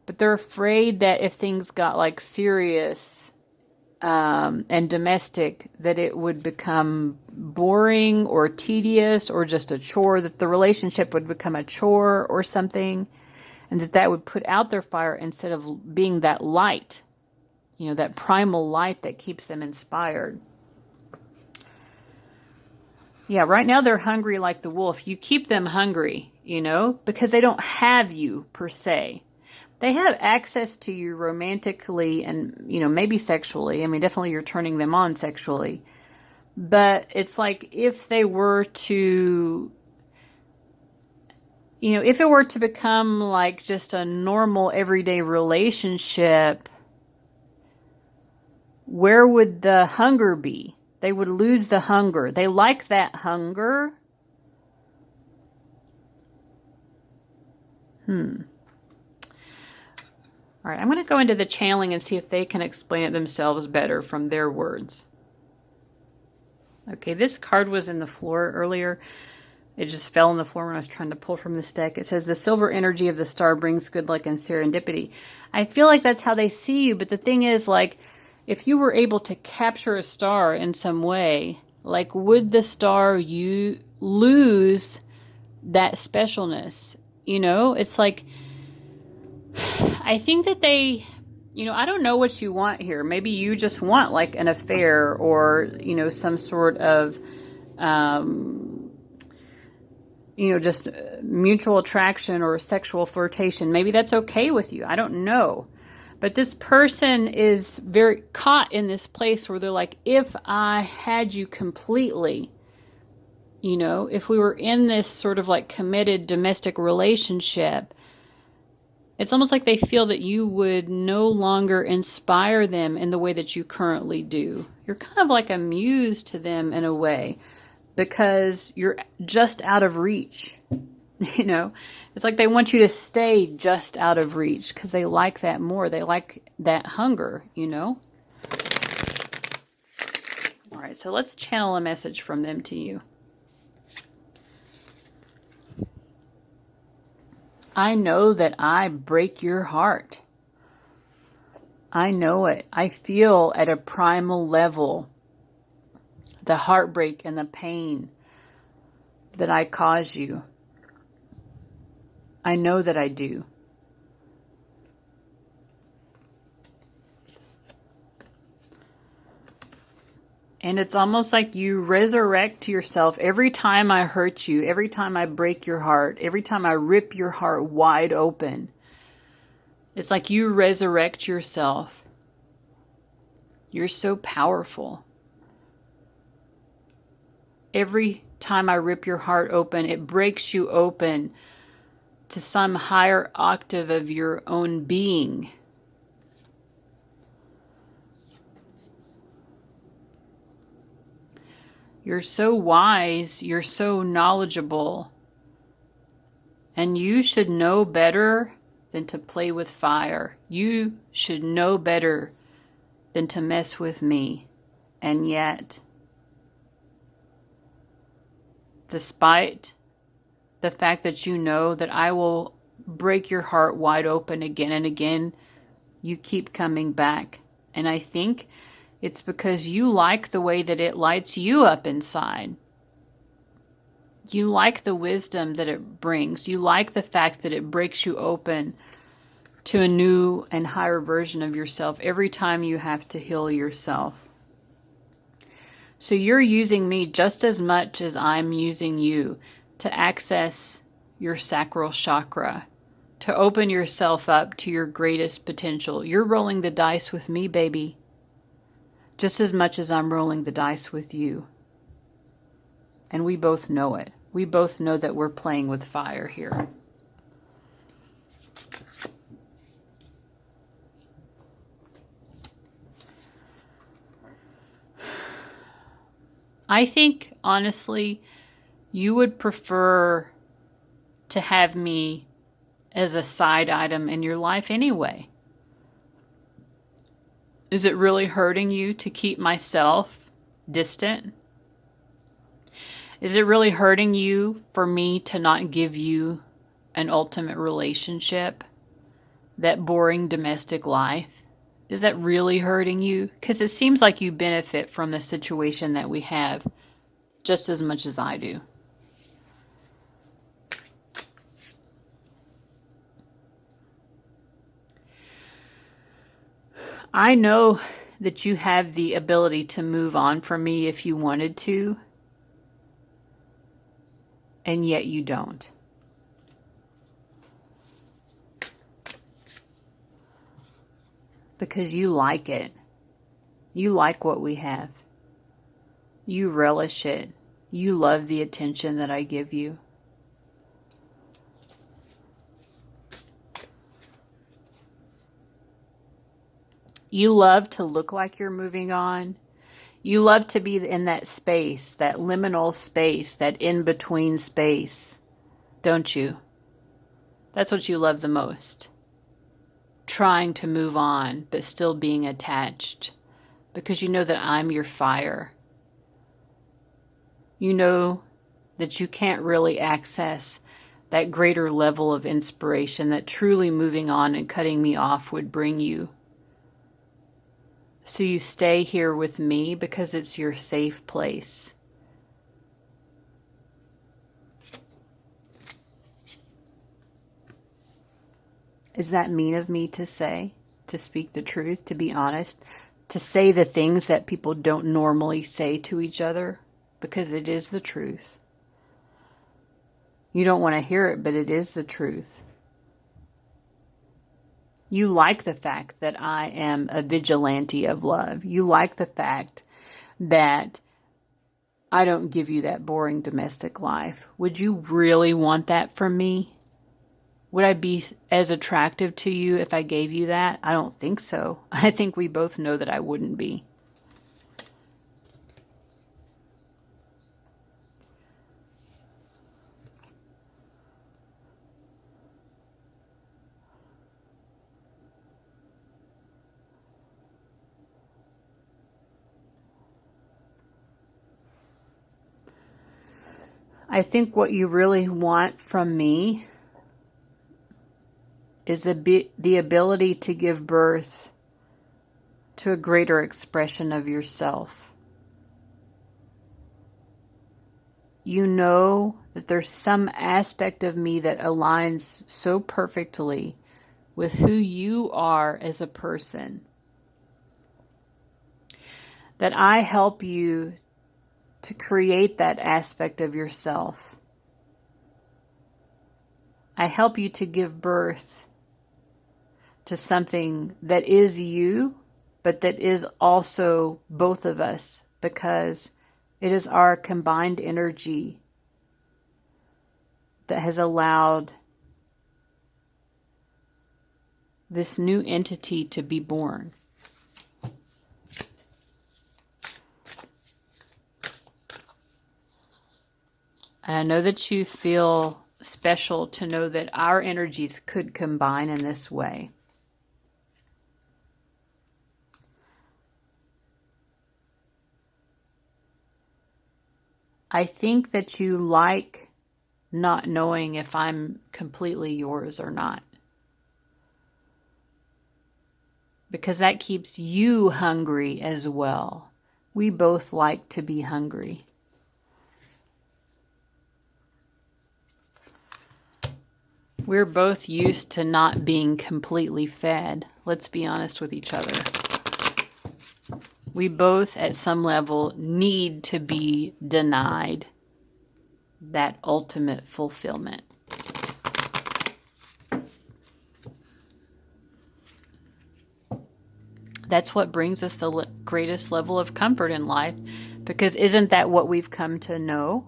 but they're afraid that if things got like serious and domestic, that it would become boring or tedious or just a chore, that the relationship would become a chore or something. And that would put out their fire instead of being that light, you know, that primal light that keeps them inspired. Yeah, right now they're hungry like the wolf. You keep them hungry, you know, because they don't have you per se. They have access to you romantically and, you know, maybe sexually. I mean, definitely you're turning them on sexually. But it's like if they were to... You know, if it were to become like just a normal everyday relationship, where would the hunger be? They would lose the hunger. They like that hunger. All right, I'm going to go into the channeling and see if they can explain it themselves better from their words. Okay, this card was in the floor earlier. It just fell on the floor when I was trying to pull from this deck. It says, the silver energy of the star brings good luck and serendipity. I feel like that's how they see you. But the thing is, like, if you were able to capture a star in some way, like, would the star you lose that specialness? You know, it's like, I think that they, you know, I don't know what you want here. Maybe you just want like an affair or, you know, some sort of, you know, just mutual attraction or sexual flirtation. Maybe that's okay with you. I don't know. But this person is very caught in this place where they're like, if I had you completely, you know, if we were in this sort of like committed domestic relationship, it's almost like they feel that you would no longer inspire them in the way that you currently do. You're kind of like a muse to them in a way, because you're just out of reach. You know, it's like they want you to stay just out of reach because they like that more. They like that hunger, you know. All right, so let's channel a message from them to you. I know that I break your heart. I know it. I feel at a primal level the heartbreak and the pain that I cause you. I know that I do. And it's almost like you resurrect yourself every time I hurt you, every time I break your heart, every time I rip your heart wide open. It's like you resurrect yourself. You're so powerful. Every time I rip your heart open, it breaks you open to some higher octave of your own being. You're so wise, you're so knowledgeable, and you should know better than to play with fire. You should know better than to mess with me. And yet, despite the fact that you know that I will break your heart wide open again and again, you keep coming back. And I think it's because you like the way that it lights you up inside. You like the wisdom that it brings. You like the fact that it breaks you open to a new and higher version of yourself every time you have to heal yourself. So you're using me just as much as I'm using you to access your sacral chakra, to open yourself up to your greatest potential. You're rolling the dice with me, baby, just as much as I'm rolling the dice with you. And we both know it. We both know that we're playing with fire here. I think, honestly, you would prefer to have me as a side item in your life anyway. Is it really hurting you to keep myself distant? Is it really hurting you for me to not give you an ultimate relationship? That boring domestic life? Is that really hurting you? Because it seems like you benefit from the situation that we have just as much as I do. I know that you have the ability to move on from me if you wanted to, and yet you don't. Because you like it. You like what we have. You relish it. You love the attention that I give you. You love to look like you're moving on. You love to be in that space, that liminal space, that in-between space, don't you? That's what you love the most. Trying to move on, but still being attached. Because you know that I'm your fire. You know that you can't really access that greater level of inspiration that truly moving on and cutting me off would bring you. So you stay here with me because it's your safe place. Is that mean of me to say? To speak the truth? To be honest? To say the things that people don't normally say to each other? Because it is the truth. You don't want to hear it, but it is the truth. You like the fact that I am a vigilante of love. You like the fact that I don't give you that boring domestic life. Would you really want that from me? Would I be as attractive to you if I gave you that? I don't think so. I think we both know that I wouldn't be. I think what you really want from me is the ability to give birth to a greater expression of yourself. You know that there's some aspect of me that aligns so perfectly with who you are as a person, that I help you to create that aspect of yourself. I help you to give birth to something that is you, but that is also both of us, because it is our combined energy that has allowed this new entity to be born. And I know that you feel special to know that our energies could combine in this way. I think that you like not knowing if I'm completely yours or not. Because that keeps you hungry as well. We both like to be hungry. We're both used to not being completely fed. Let's be honest with each other. We both, at some level, need to be denied that ultimate fulfillment. That's what brings us the greatest level of comfort in life, because isn't that what we've come to know?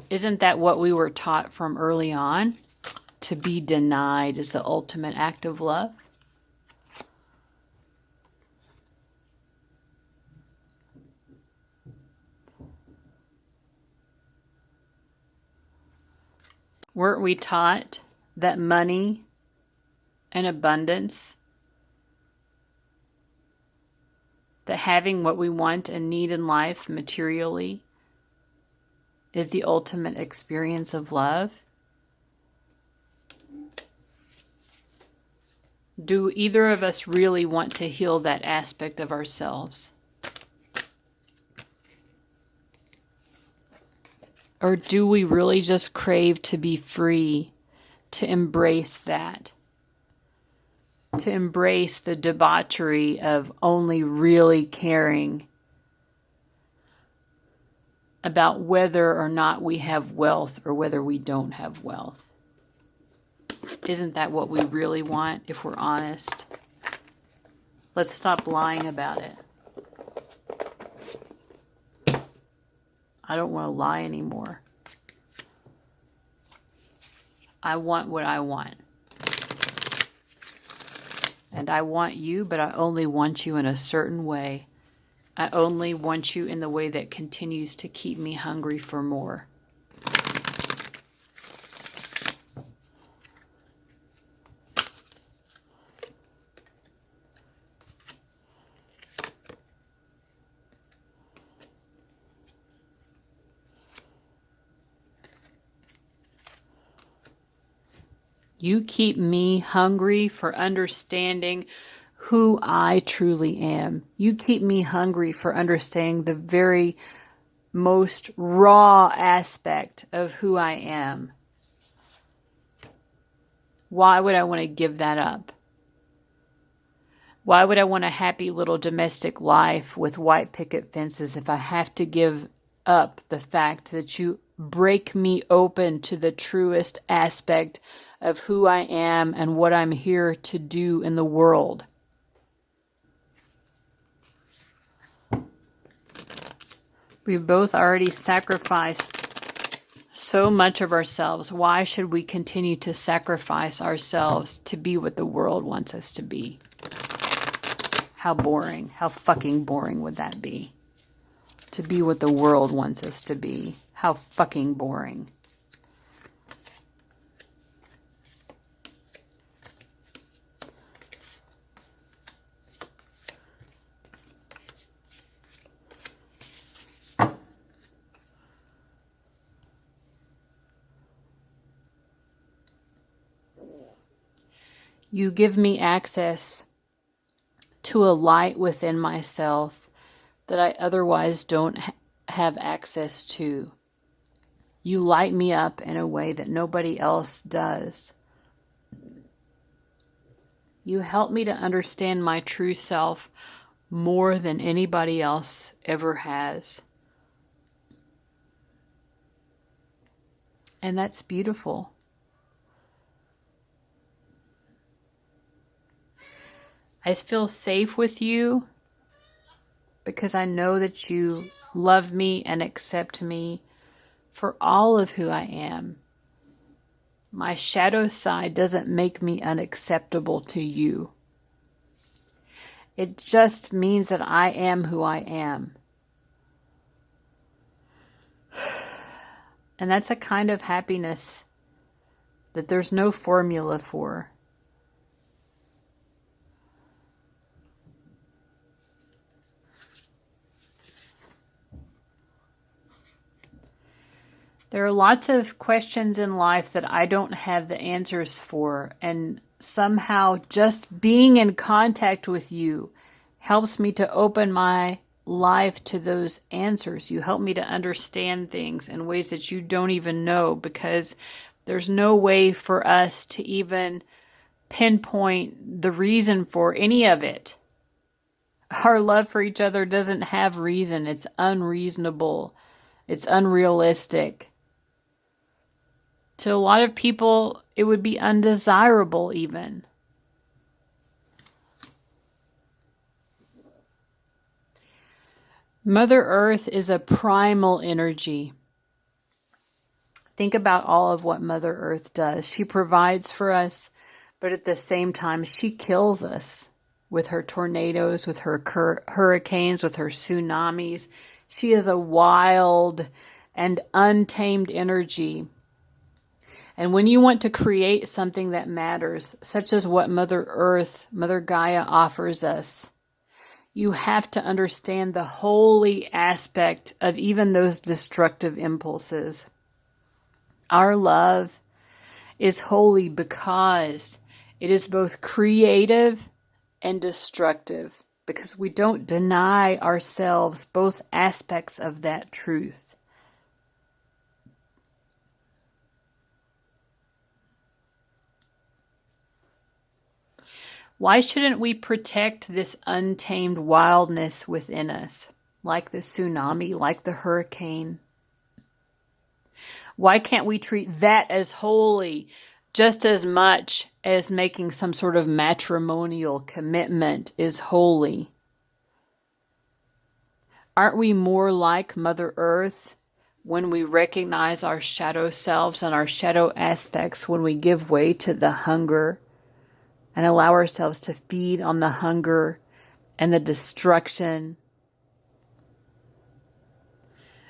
Isn't that what we were taught from early on? To be denied is the ultimate act of love. Weren't we taught that money and abundance, that having what we want and need in life materially, is the ultimate experience of love? Do either of us really want to heal that aspect of ourselves? Or do we really just crave to be free, to embrace that? To embrace the debauchery of only really caring about whether or not we have wealth or whether we don't have wealth. Isn't that what we really want, if we're honest? Let's stop lying about it. I don't want to lie anymore. I want what I want. And I want you, but I only want you in a certain way. I only want you in the way that continues to keep me hungry for more. You keep me hungry for understanding who I truly am. You keep me hungry for understanding the very most raw aspect of who I am. Why would I want to give that up? Why would I want a happy little domestic life with white picket fences if I have to give up the fact that you break me open to the truest aspect of who I am and what I'm here to do in the world? We've both already sacrificed so much of ourselves. Why should we continue to sacrifice ourselves to be what the world wants us to be? How boring. How fucking boring would that be? To be what the world wants us to be. How fucking boring. You give me access to a light within myself that I otherwise don't have access to. You light me up in a way that nobody else does. You help me to understand my true self more than anybody else ever has. And that's beautiful. I feel safe with you because I know that you love me and accept me for all of who I am. My shadow side doesn't make me unacceptable to you. It just means that I am who I am. And that's a kind of happiness that there's no formula for. There are lots of questions in life that I don't have the answers for, and somehow just being in contact with you helps me to open my life to those answers. You help me to understand things in ways that you don't even know, because there's no way for us to even pinpoint the reason for any of it. Our love for each other doesn't have reason. It's unreasonable. It's unrealistic. To a lot of people, it would be undesirable even. Mother Earth is a primal energy. Think about all of what Mother Earth does. She provides for us, but at the same time, she kills us with her tornadoes, with her hurricanes, with her tsunamis. She is a wild and untamed energy. And when you want to create something that matters, such as what Mother Earth, Mother Gaia offers us, you have to understand the holy aspect of even those destructive impulses. Our love is holy because it is both creative and destructive, because we don't deny ourselves both aspects of that truth. Why shouldn't we protect this untamed wildness within us, like the tsunami, like the hurricane? Why can't we treat that as holy just as much as making some sort of matrimonial commitment is holy? Aren't we more like Mother Earth when we recognize our shadow selves and our shadow aspects, when we give way to the hunger and allow ourselves to feed on the hunger and the destruction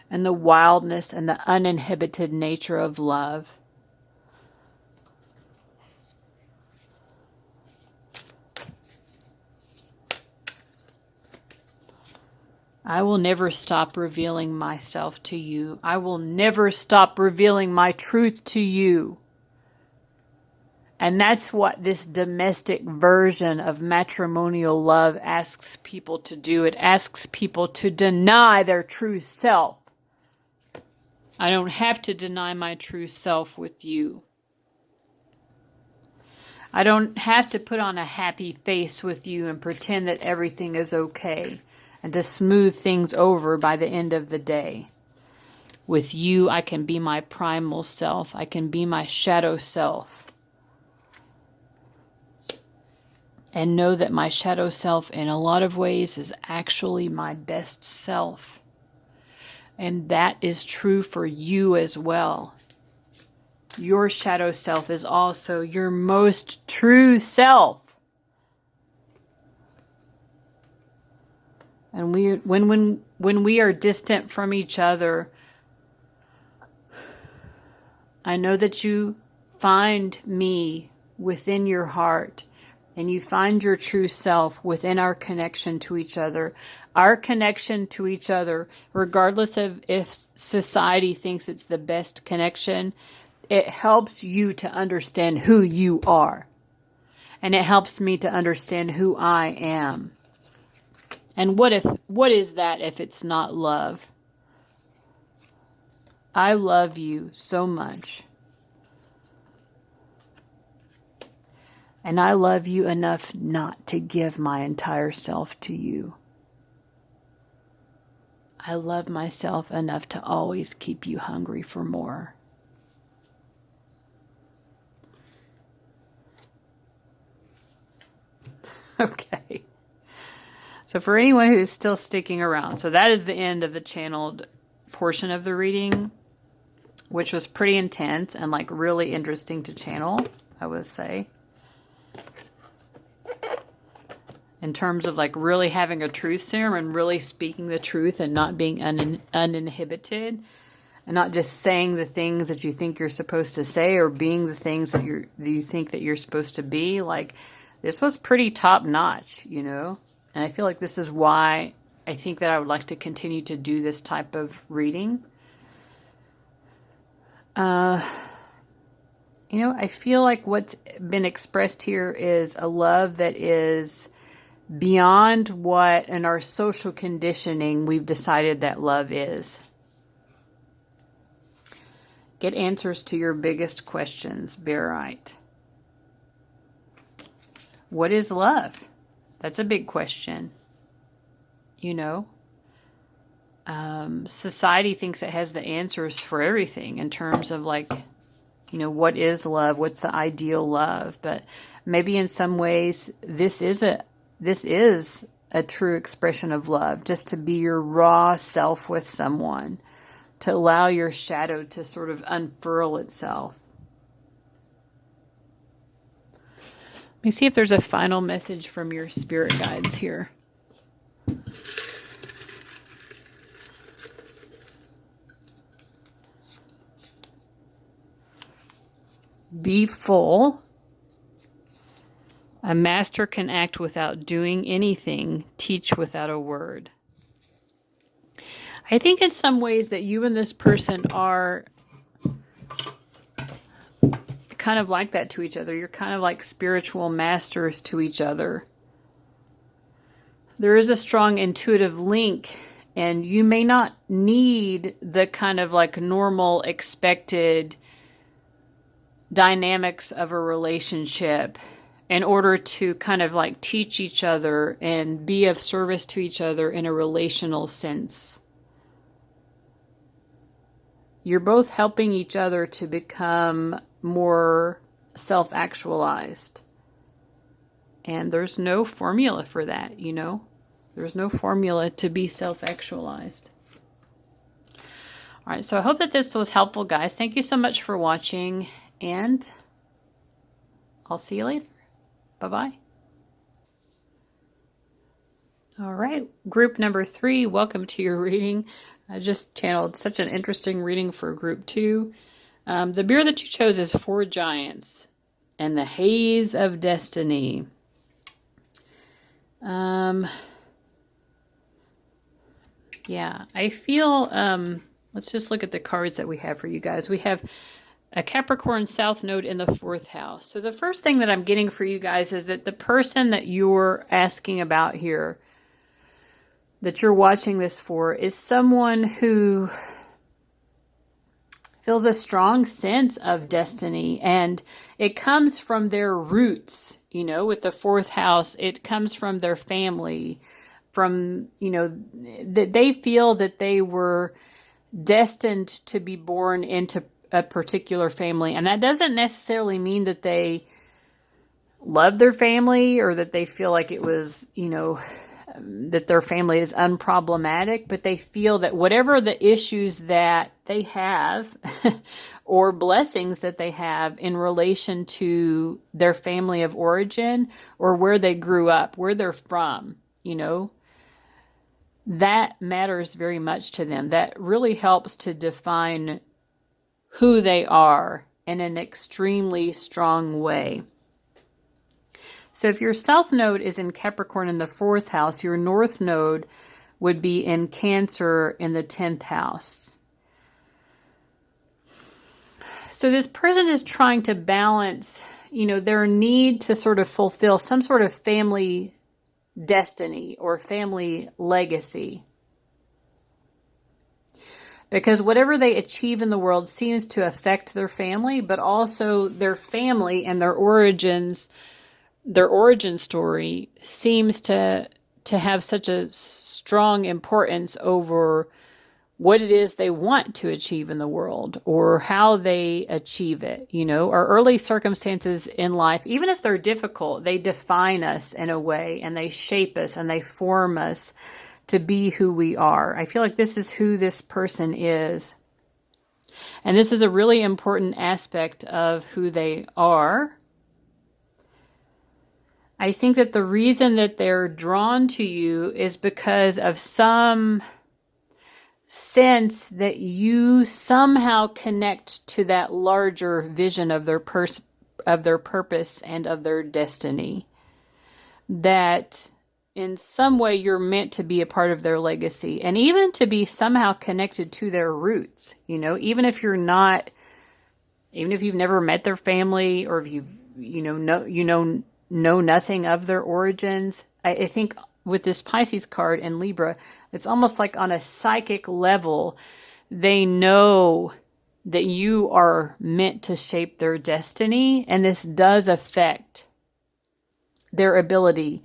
and the wildness and the uninhibited nature of love? I will never stop revealing myself to you. I will never stop revealing my truth to you. And that's what this domestic version of matrimonial love asks people to do. It asks people to deny their true self. I don't have to deny my true self with you. I don't have to put on a happy face with you and pretend that everything is okay and to smooth things over by the end of the day. With you, I can be my primal self. I can be my shadow self. And know that my shadow self, in a lot of ways, is actually my best self. And that is true for you as well. Your shadow self is also your most true self. And when we are distant from each other, I know that you find me within your heart. And you find your true self within our connection to each other. Our connection to each other, regardless of if society thinks it's the best connection, it helps you to understand who you are. And it helps me to understand who I am. And what is that if it's not love? I love you so much. And I love you enough not to give my entire self to you. I love myself enough to always keep you hungry for more. Okay. So for anyone who's still sticking around, so that is the end of the channeled portion of the reading, which was pretty intense and like really interesting to channel, I would say. In terms of like really having a truth serum and really speaking the truth and not being uninhibited and not just saying the things that you think you're supposed to say or being the things that you think that you're supposed to be. Like, this was pretty top notch, you know? And I feel like this is why I think that I would like to continue to do this type of reading. I feel like what's been expressed here is a love that is beyond what in our social conditioning we've decided that love is. Get answers to your biggest questions, Bearite. What is love? That's a big question. Society thinks it has the answers for everything in terms of what is love? What's the ideal love? But maybe in some ways this is a true expression of love, just to be your raw self with someone, to allow your shadow to sort of unfurl itself. Let me see if there's a final message from your spirit guides here. Be full. A master can act without doing anything, teach without a word. I think in some ways that you and this person are kind of like that to each other. You're kind of like spiritual masters to each other. There is a strong intuitive link, and you may not need the kind of like normal expected dynamics of a relationship in order to kind of like teach each other and be of service to each other in a relational sense. You're both helping each other to become more self-actualized. And there's no formula for that, There's no formula to be self-actualized. All right, so I hope that this was helpful, guys. Thank you so much for watching, and I'll see you later. Bye-bye. All right, group number 3, welcome to your reading. I just channeled such an interesting reading for group 2. The beer that you chose is 4 Giants and the Haze of Destiny. Yeah, I feel, let's just look at the cards that we have for you guys. We have a Capricorn South Node in the 4th house. So the first thing that I'm getting for you guys is that the person that you're asking about here, that you're watching this for, is someone who feels a strong sense of destiny, and it comes from their roots, with the 4th house. It comes from their family, from, that they feel that they were destined to be born into a particular family. And that doesn't necessarily mean that they love their family or that they feel like it was, that their family is unproblematic, but they feel that whatever the issues that they have or blessings that they have in relation to their family of origin or where they grew up, where they're from, that matters very much to them. That really helps to define who they are in an extremely strong way. So if your South Node is in Capricorn in the 4th house, your North Node would be in Cancer in the 10th house. So this person is trying to balance, their need to sort of fulfill some sort of family destiny or family legacy. Because whatever they achieve in the world seems to affect their family, but also their family and their origins. Their origin story seems to have such a strong importance over what it is they want to achieve in the world or how they achieve it. Our early circumstances in life, even if they're difficult, they define us in a way, and they shape us and they form us to be who we are. I feel like this is who this person is. And this is a really important aspect of who they are. I think that the reason that they're drawn to you is because of some sense that you somehow connect to that larger vision of their purpose and of their destiny. That in some way you're meant to be a part of their legacy, and even to be somehow connected to their roots. Even if you're not Even if you've never met their family, or if know nothing of their origins. I think with this Pisces card and Libra, it's almost like on a psychic level, they know that you are meant to shape their destiny, and this does affect their ability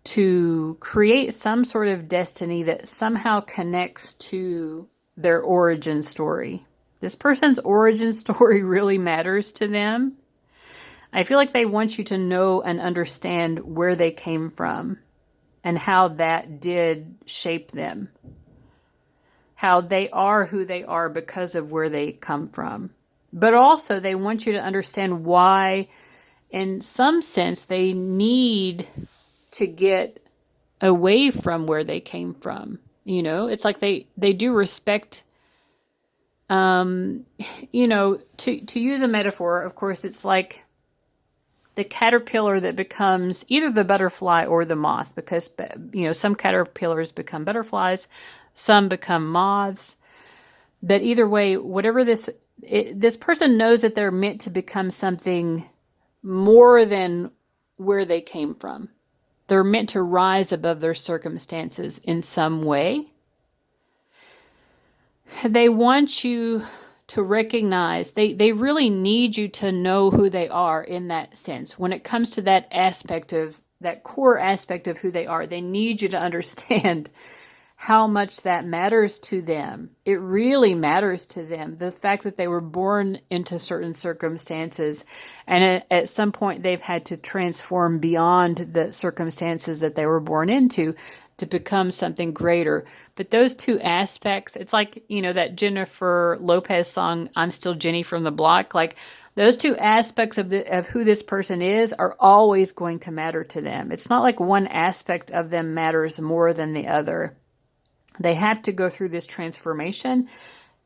to create some sort of destiny that somehow connects to their origin story. This person's origin story really matters to them. I feel like they want you to know and understand where they came from and how that did shape them. How they are who they are because of where they come from. But also they want you to understand why, in some sense, they need to get away from where they came from. It's like they do respect, to use a metaphor, of course, it's like the caterpillar that becomes either the butterfly or the moth, because, some caterpillars become butterflies, some become moths. But either way, whatever this person knows that they're meant to become something more than where they came from. They're meant to rise above their circumstances in some way. They want you to recognize, they really need you to know who they are in that sense. When it comes to that core aspect of who they are, they need you to understand how much that matters to them. It really matters to them. The fact that they were born into certain circumstances, and at some point they've had to transform beyond the circumstances that they were born into to become something greater. But those two aspects, it's like, that Jennifer Lopez song, I'm Still Jenny from the Block. Like, those two aspects of who this person is are always going to matter to them. It's not like one aspect of them matters more than the other. They have to go through this transformation.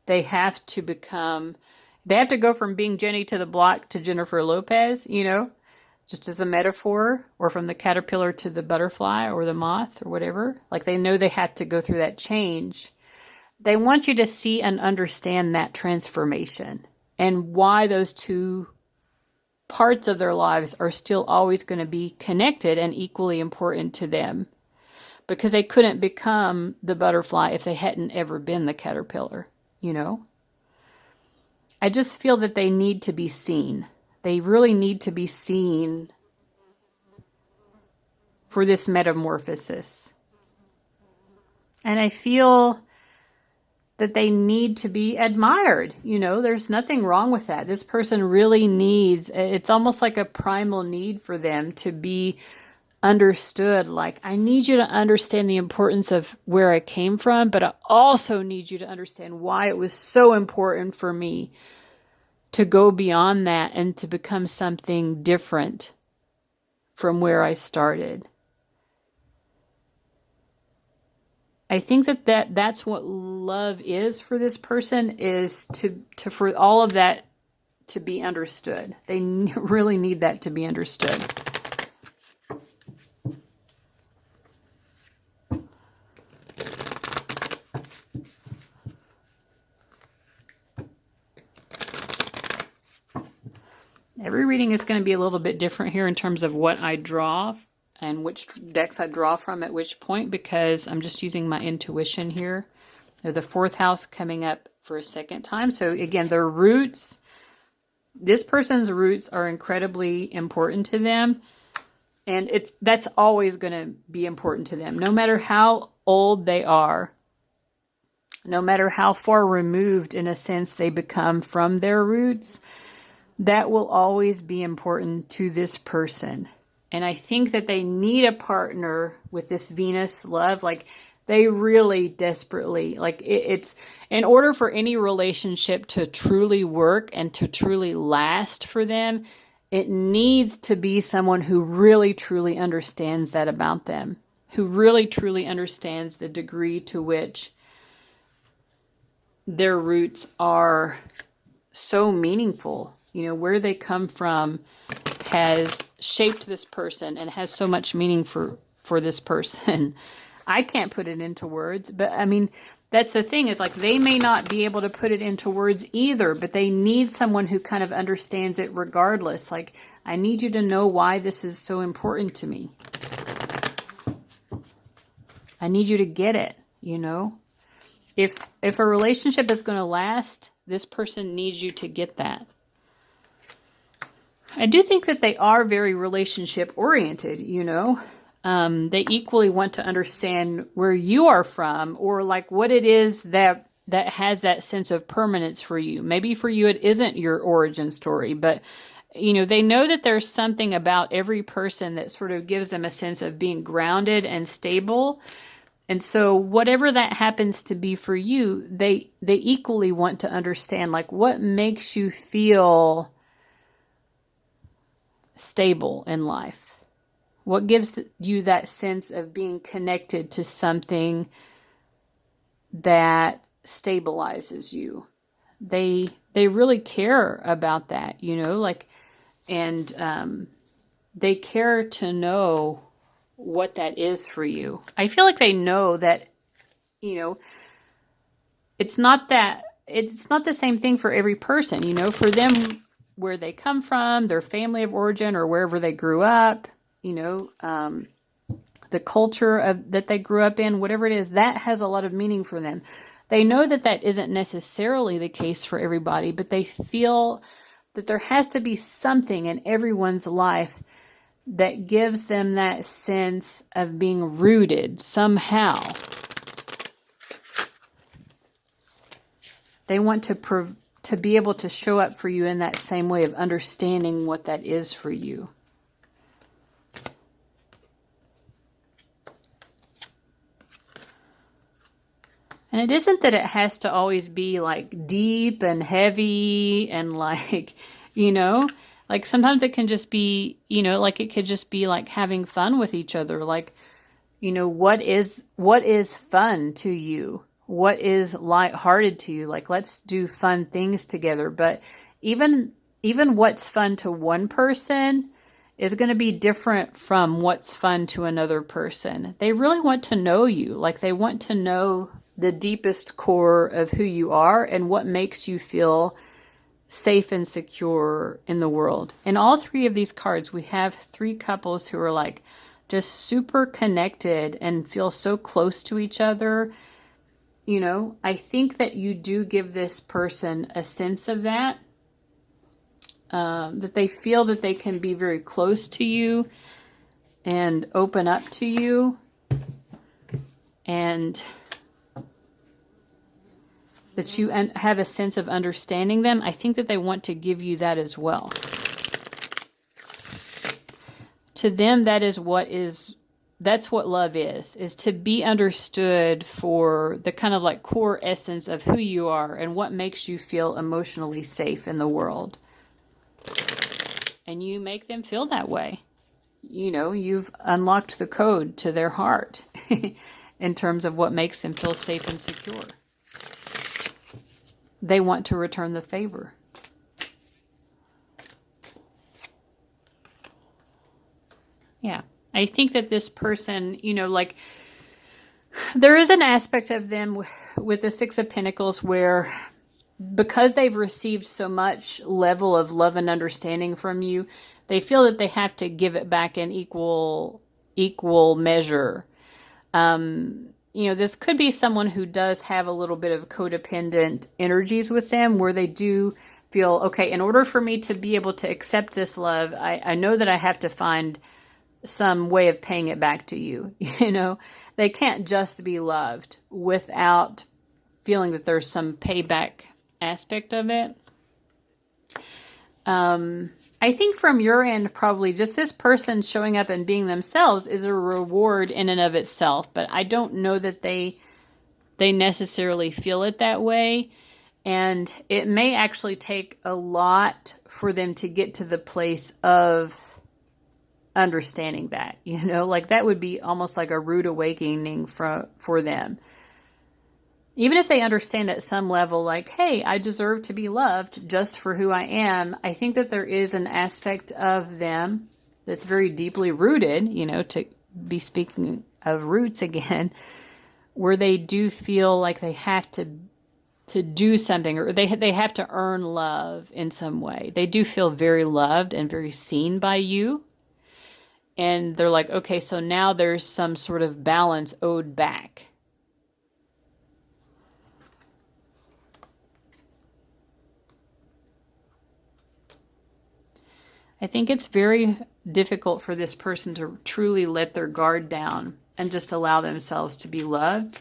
They have to go from being Jenny to the Block to Jennifer Lopez, just as a metaphor, or from the caterpillar to the butterfly or the moth or whatever. Like, they know they have to go through that change. They want you to see and understand that transformation and why those two parts of their lives are still always going to be connected and equally important to them. Because they couldn't become the butterfly if they hadn't ever been the caterpillar, I just feel that they need to be seen. They really need to be seen for this metamorphosis. And I feel that they need to be admired. There's nothing wrong with that. This person really needs, it's almost like a primal need for them to be understood. Like, I need you to understand the importance of where I came from, but I also need you to understand why it was so important for me to go beyond that and to become something different from where I started. I think that's what love is for this person, is to for all of that to be understood. They really need that to be understood. Every reading is going to be a little bit different here in terms of what I draw and which decks I draw from at which point, because I'm just using my intuition here. The fourth house coming up for a second time. So again, their roots, this person's roots are incredibly important to them. And that's always going to be important to them, no matter how old they are, no matter how far removed in a sense they become from their roots. That will always be important to this person. And I think that they need a partner with this Venus love. Like, they really desperately, it's in order for any relationship to truly work and to truly last for them, it needs to be someone who really truly understands that about them, who really truly understands the degree to which their roots are so meaningful. Where they come from has shaped this person and has so much meaning for this person. I can't put it into words, but I mean, that's the thing, is like they may not be able to put it into words either, but they need someone who kind of understands it regardless. Like, I need you to know why this is so important to me. I need you to get it, you know? If a relationship is going to last, this person needs you to get that. I do think that they are very relationship oriented, you know? They equally want to understand where you are from, or like what it is that has that sense of permanence for you. Maybe for you it isn't your origin story, but you know, they know that there's something about every person that sort of gives them a sense of being grounded and stable. And so whatever that happens to be for you, they equally want to understand like what makes you feel stable in life. What gives you that sense of being connected to something that stabilizes you? They really care about that, you know, like, and they care to know what that is for you. I feel like they know that, you know, it's not the same thing for every person, you know, for them, where they come from, their family of origin, or wherever they grew up, you know, the culture that they grew up in, whatever it is, that has a lot of meaning for them. They know that that isn't necessarily the case for everybody, but they feel that there has to be something in everyone's life that gives them that sense of being rooted somehow. They want to be able to show up for you in that same way of understanding what that is for you. And it isn't that it has to always be like deep and heavy and like, you know, like sometimes it can just be, you know, like it could just be like having fun with each other. Like, you know, what is fun to you? What is lighthearted to you? Like, let's do fun things together. But even what's fun to one person is going to be different from what's fun to another person. They really want to know you. Like, they want to know the deepest core of who you are and what makes you feel safe and secure in the world. In all three of these cards, we have three couples who are like just super connected and feel so close to each other. You know, I think that you do give this person a sense of that, that they feel that they can be very close to you and open up to you, and that you have a sense of understanding them. I think that they want to give you that as well. To them, that's what love is to be understood for the kind of like core essence of who you are and what makes you feel emotionally safe in the world. And you make them feel that way. You know, you've unlocked the code to their heart in terms of what makes them feel safe and secure. They want to return the favor. Yeah. I think that this person, you know, like, there is an aspect of them with the Six of Pentacles where, because they've received so much level of love and understanding from you, they feel that they have to give it back in equal measure. You know, this could be someone who does have a little bit of codependent energies with them, where they do feel, okay, in order for me to be able to accept this love, I know that I have to find some way of paying it back to you. You know, they can't just be loved without feeling that there's some payback aspect of it. I think from your end, probably just this person showing up and being themselves is a reward in and of itself, but I don't know that they necessarily feel it that way. And it may actually take a lot for them to get to the place of understanding that, you know, like that would be almost like a rude awakening for them. Even if they understand at some level, like, hey, I deserve to be loved just for who I am, I think that there is an aspect of them that's very deeply rooted, you know, to be speaking of roots again, where they do feel like they have to do something, or they have to earn love in some way. They do feel very loved and very seen by you. And they're like, okay, so now there's some sort of balance owed back. I think it's very difficult for this person to truly let their guard down and just allow themselves to be loved.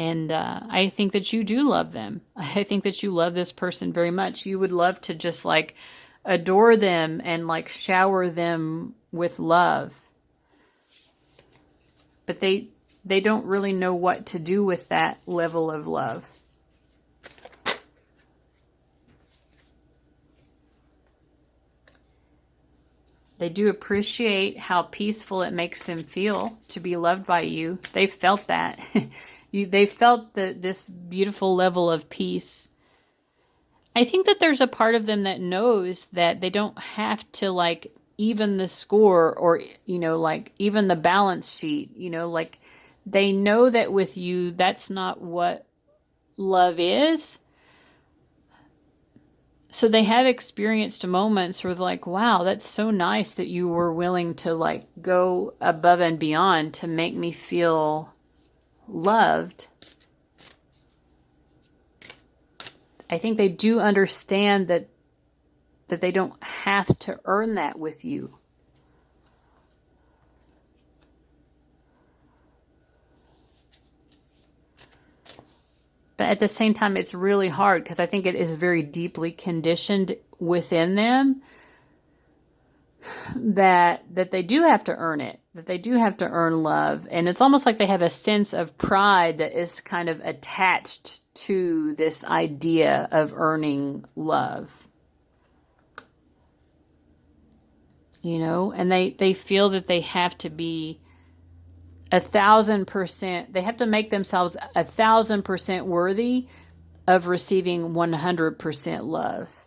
And I think that you do love them. I think that you love this person very much. You would love to just like adore them and like shower them with love. But they don't really know what to do with that level of love. They do appreciate how peaceful it makes them feel to be loved by you. They felt that. They felt this beautiful level of peace. I think that there's a part of them that knows that they don't have to like even the score or, like even the balance sheet, like they know that with you, that's not what love is. So they have experienced moments where they're like, wow, that's so nice that you were willing to like go above and beyond to make me feel loved. I think they do understand that they don't have to earn that with you. But at the same time, it's really hard because I think it is very deeply conditioned within them that they do have to earn it, that they do have to earn love. And it's almost like they have a sense of pride that is kind of attached to this idea of earning love. And they feel that they have to be 1,000%, they have to make themselves 1,000% worthy of receiving 100% love.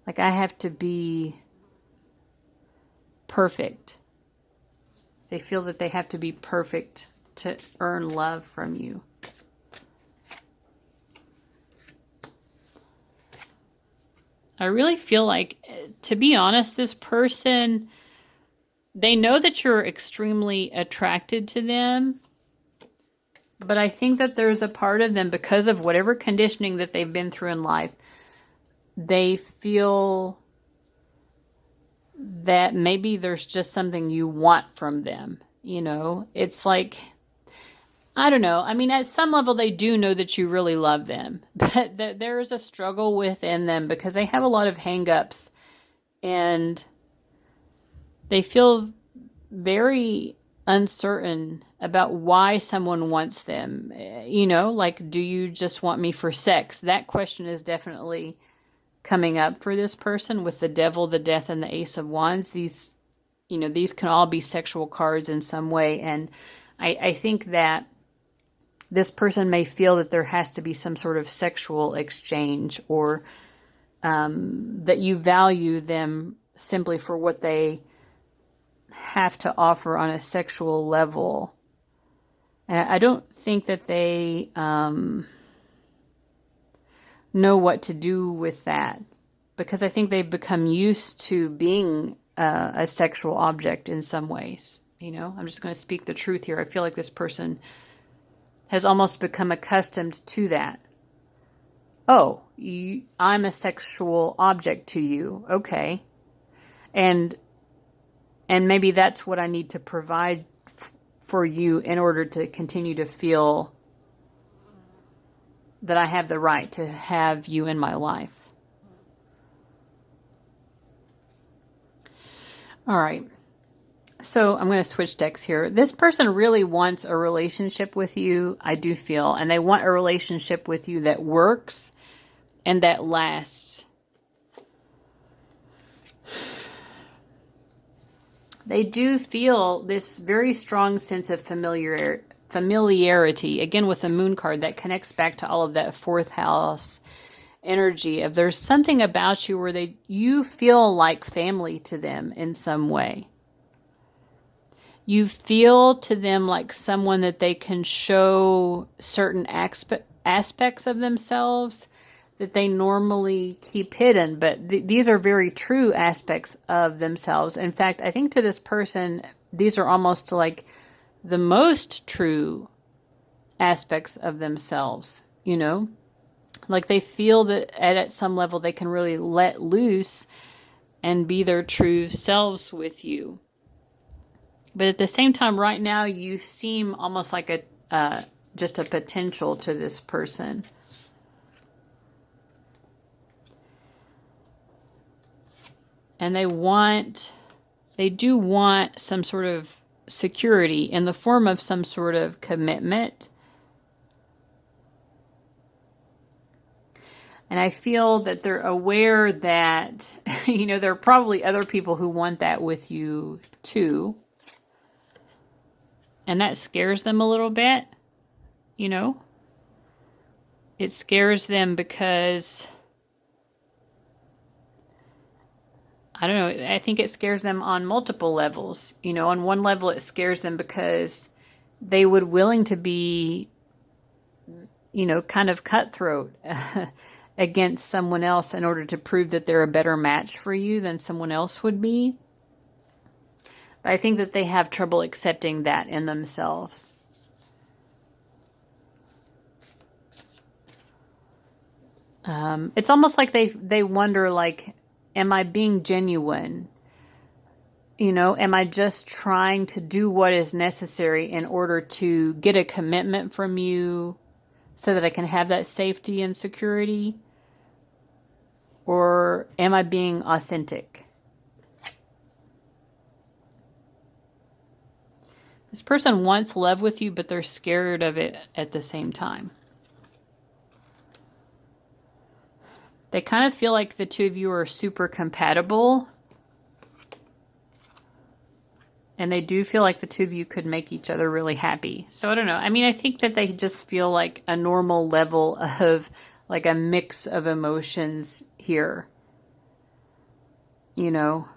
Like I have to be perfect. They feel that they have to be perfect to earn love from you. I really feel like, to be honest, this person, they know that you're extremely attracted to them, but I think that there's a part of them, because of whatever conditioning that they've been through in life, they feel that maybe there's just something you want from them. It's like, I don't know. I mean, at some level, they do know that you really love them, but there is a struggle within them because they have a lot of hang-ups, and they feel very uncertain about why someone wants them. Like, do you just want me for sex? That question is definitely coming up for this person with the Devil, the Death, and the Ace of Wands. These can all be sexual cards in some way. And I think that this person may feel that there has to be some sort of sexual exchange, or that you value them simply for what they have to offer on a sexual level. And I don't think that they know what to do with that, because I think they've become used to being a sexual object in some ways. I'm just going to speak the truth here. I feel like this person has almost become accustomed to that. Oh, I'm a sexual object to you. Okay. And maybe that's what I need to provide for you in order to continue to feel that I have the right to have you in my life. All right. So I'm going to switch decks here. This person really wants a relationship with you, I do feel. And they want a relationship with you that works and that lasts. They do feel this very strong sense of familiarity, again with the Moon card that connects back to all of that fourth house energy of there's something about you where you feel like family to them in some way. You feel to them like someone that they can show certain aspects of themselves that they normally keep hidden, but these are very true aspects of themselves. In fact, I think to this person, these are almost like the most true aspects of themselves, you know? Like they feel that at some level they can really let loose and be their true selves with you. But at the same time, right now, you seem almost like just a potential to this person. And they do want some sort of security in the form of some sort of commitment. And I feel that they're aware that, you know, there are probably other people who want that with you too. And that scares them a little bit, you know. It scares them because, I don't know, I think it scares them on multiple levels. You know, on one level it scares them because they would willing to be, you know, kind of cutthroat against someone else in order to prove that they're a better match for you than someone else would be. But I think that they have trouble accepting that in themselves. It's almost like they wonder, like, am I being genuine? You know, am I just trying to do what is necessary in order to get a commitment from you so that I can have that safety and security? Or am I being authentic? This person wants love with you, but they're scared of it at the same time. They kind of feel like the two of you are super compatible. And they do feel like the two of you could make each other really happy. So I don't know. I mean, I think that they just feel like a normal level of like a mix of emotions here. You know?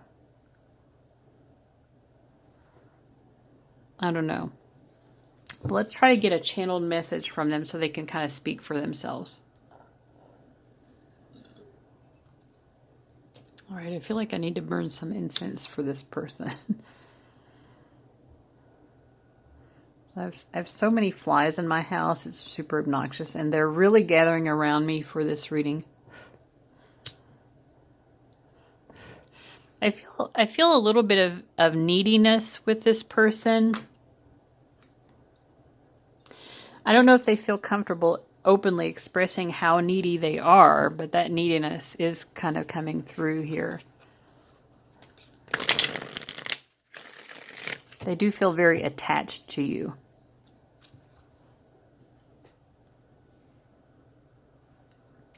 I don't know. But let's try to get a channeled message from them so they can kind of speak for themselves. All right, I feel like I need to burn some incense for this person. I have so many flies in my house. It's super obnoxious. And they're really gathering around me for this reading. I feel a little bit of neediness with this person. I don't know if they feel comfortable openly expressing how needy they are, but that neediness is kind of coming through here. They do feel very attached to you.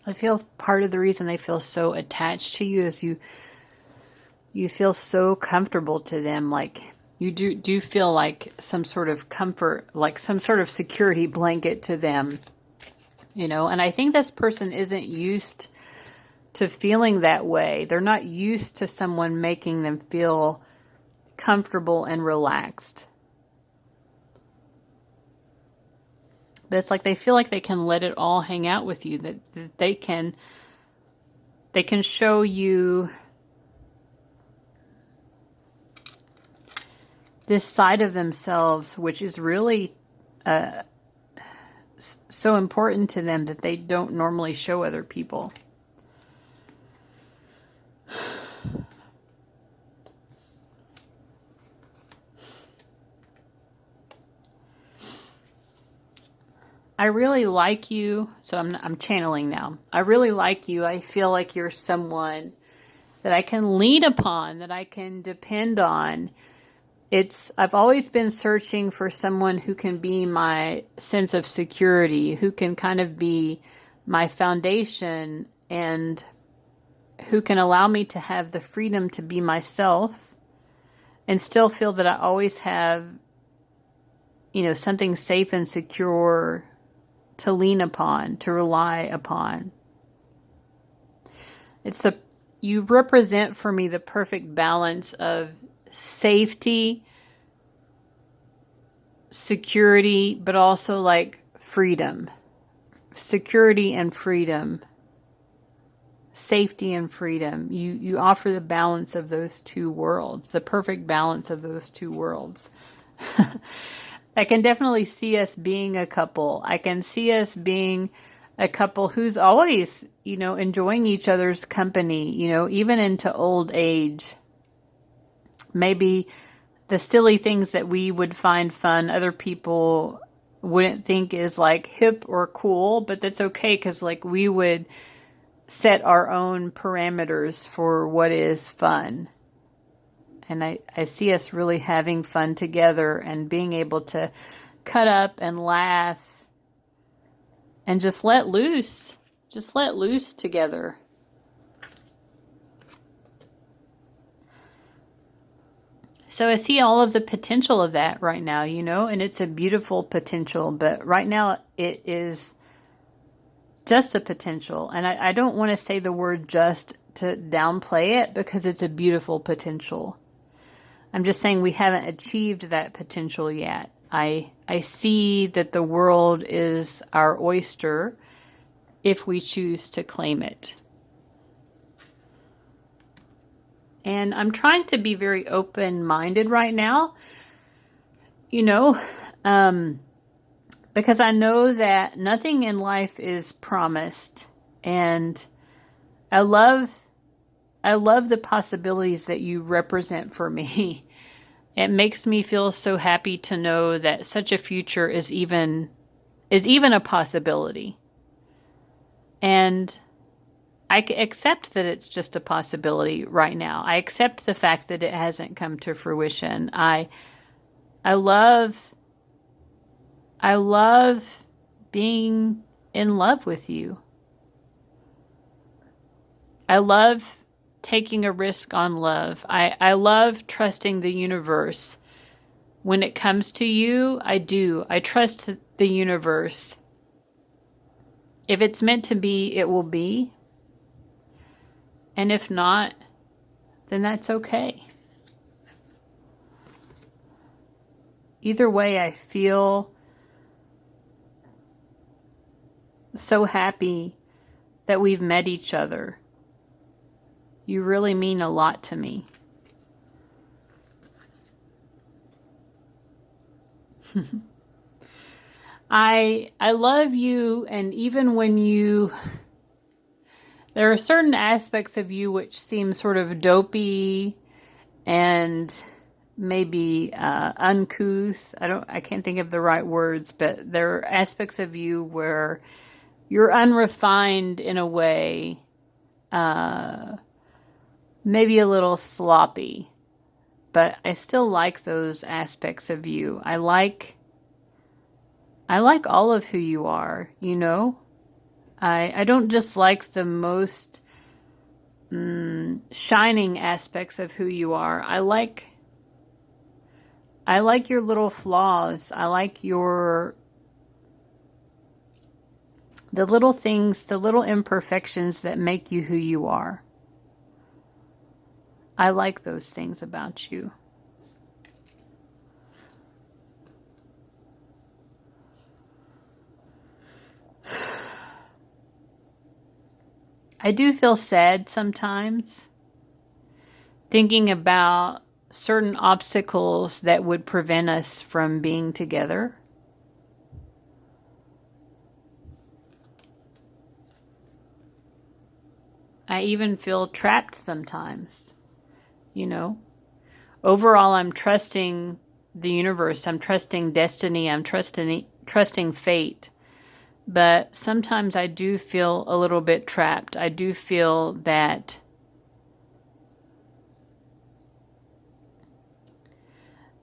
I feel part of the reason they feel so attached to you is you feel so comfortable to them. Like you do feel like some sort of comfort, like some sort of security blanket to them, you know. And I think this person isn't used to feeling that way. They're not used to someone making them feel comfortable and relaxed. But it's like they feel like they can let it all hang out with you, that they can show you this side of themselves, which is really so important to them that they don't normally show other people. I really like you. So I'm channeling now. I really like you. I feel like you're someone that I can lean upon, that I can depend on. I've always been searching for someone who can be my sense of security, who can kind of be my foundation, and who can allow me to have the freedom to be myself and still feel that I always have, you know, something safe and secure to lean upon, to rely upon. You represent for me the perfect balance of safety, security, but also like freedom. Security and freedom. Safety and freedom. You offer the balance of those two worlds, the perfect balance of those two worlds. I can definitely see us being a couple. I can see us being a couple who's always, enjoying each other's company, even into old age. Maybe the silly things that we would find fun, other people wouldn't think is like hip or cool, but that's okay because like we would set our own parameters for what is fun. And I see us really having fun together and being able to cut up and laugh and just let loose. Just let loose together. So I see all of the potential of that right now, and it's a beautiful potential. But right now it is just a potential. And I don't want to say the word just to downplay it because it's a beautiful potential. I'm just saying we haven't achieved that potential yet. I see that the world is our oyster if we choose to claim it. And I'm trying to be very open-minded right now, because I know that nothing in life is promised. And I love the possibilities that you represent for me. It makes me feel so happy to know that such a future is even a possibility. And I accept that it's just a possibility right now. I accept the fact that it hasn't come to fruition. I love being in love with you. I love taking a risk on love. I love trusting the universe. When it comes to you, I do. I trust the universe. If it's meant to be, it will be. And if not, then that's okay. Either way, I feel so happy that we've met each other. You really mean a lot to me. I love you, and even when there are certain aspects of you which seem sort of dopey and maybe uncouth. I can't think of the right words, but there are aspects of you where you're unrefined in a way, maybe a little sloppy, but I still like those aspects of you. I like all of who you are, I don't just like the most shining aspects of who you are. I like your little flaws. I like the little things, the little imperfections that make you who you are. I like those things about you. I do feel sad sometimes, thinking about certain obstacles that would prevent us from being together. I even feel trapped sometimes, Overall, I'm trusting the universe. I'm trusting destiny. I'm trusting fate. But sometimes I do feel a little bit trapped. I do feel that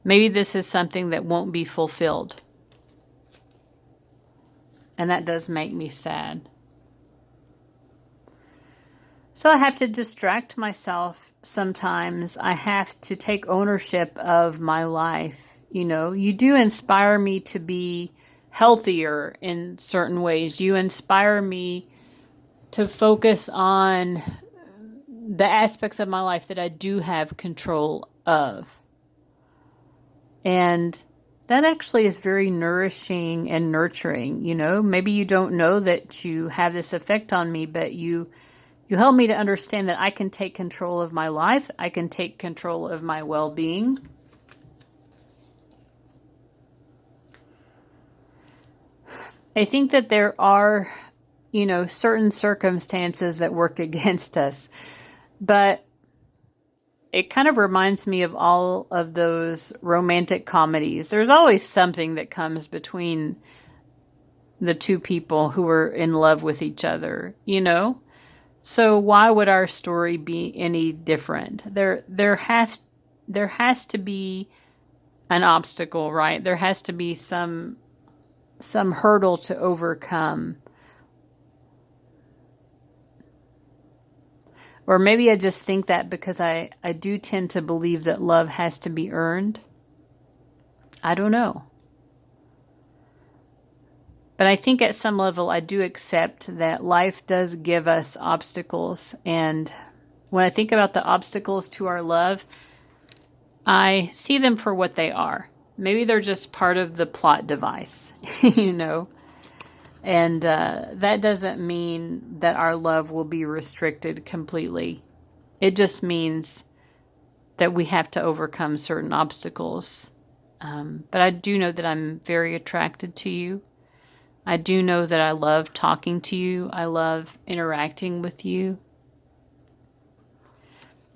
maybe this is something that won't be fulfilled. And that does make me sad. So I have to distract myself sometimes. I have to take ownership of my life. You do inspire me to be healthier in certain ways. You inspire me to focus on the aspects of my life that I do have control of. And that actually is very nourishing and nurturing. You know, maybe you don't know that you have this effect on me, but you help me to understand that I can take control of my life. I can take control of my well-being. I think that there are, certain circumstances that work against us, but it kind of reminds me of all of those romantic comedies. There's always something that comes between the two people who are in love with each other, So why would our story be any different? There has to be an obstacle, right? There has to be some hurdle to overcome. Or maybe I just think that because I do tend to believe that love has to be earned. I don't know. But I think at some level I do accept that life does give us obstacles. And when I think about the obstacles to our love, I see them for what they are. Maybe they're just part of the plot device, And that doesn't mean that our love will be restricted completely. It just means that we have to overcome certain obstacles. But I do know that I'm very attracted to you. I do know that I love talking to you. I love interacting with you.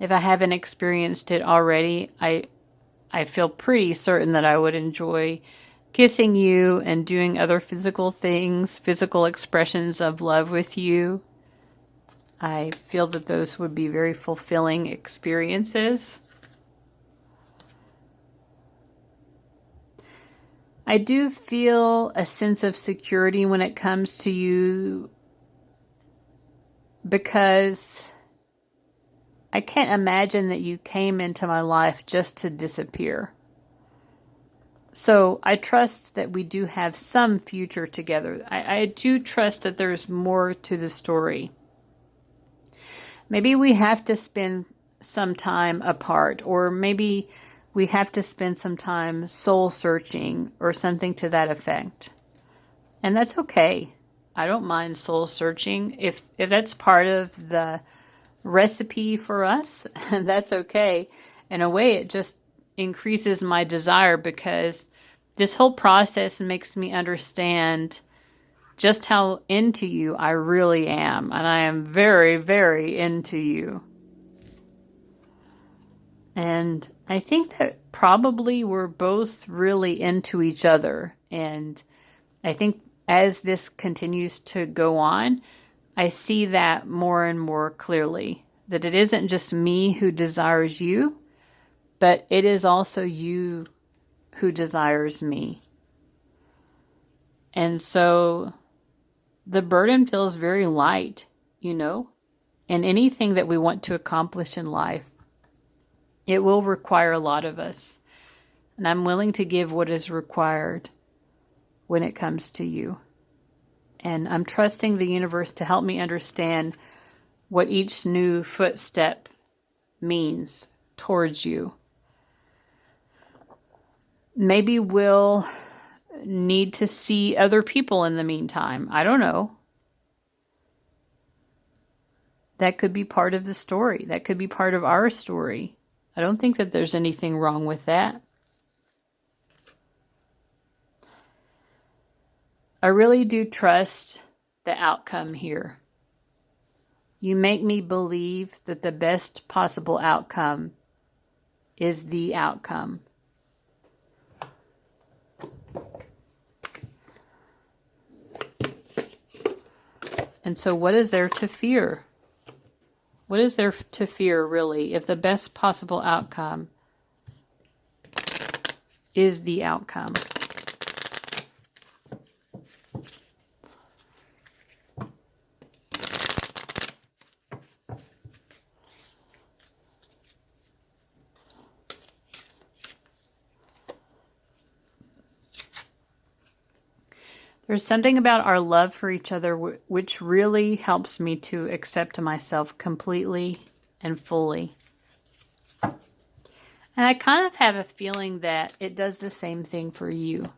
If I haven't experienced it already, I feel pretty certain that I would enjoy kissing you and doing other physical things, physical expressions of love with you. I feel that those would be very fulfilling experiences. I do feel a sense of security when it comes to you because I can't imagine that you came into my life just to disappear. So I trust that we do have some future together. I do trust that there's more to the story. Maybe we have to spend some time apart, or maybe we have to spend some time soul searching or something to that effect. And that's okay. I don't mind soul searching. If that's part of the recipe for us, that's okay. In a way, it just increases my desire because this whole process makes me understand just how into you I really am. And I am very, very into you. And I think that probably we're both really into each other. And I think as this continues to go on, I see that more and more clearly. That it isn't just me who desires you, but it is also you who desires me. And so the burden feels very light, And anything that we want to accomplish in life, it will require a lot of us. And I'm willing to give what is required when it comes to you. And I'm trusting the universe to help me understand what each new footstep means towards you. Maybe we'll need to see other people in the meantime. I don't know. That could be part of the story. That could be part of our story. I don't think that there's anything wrong with that. I really do trust the outcome here. You make me believe that the best possible outcome is the outcome. And so what is there to fear? What is there to fear, really, if the best possible outcome is the outcome? There's something about our love for each other which really helps me to accept myself completely and fully. And I kind of have a feeling that it does the same thing for you.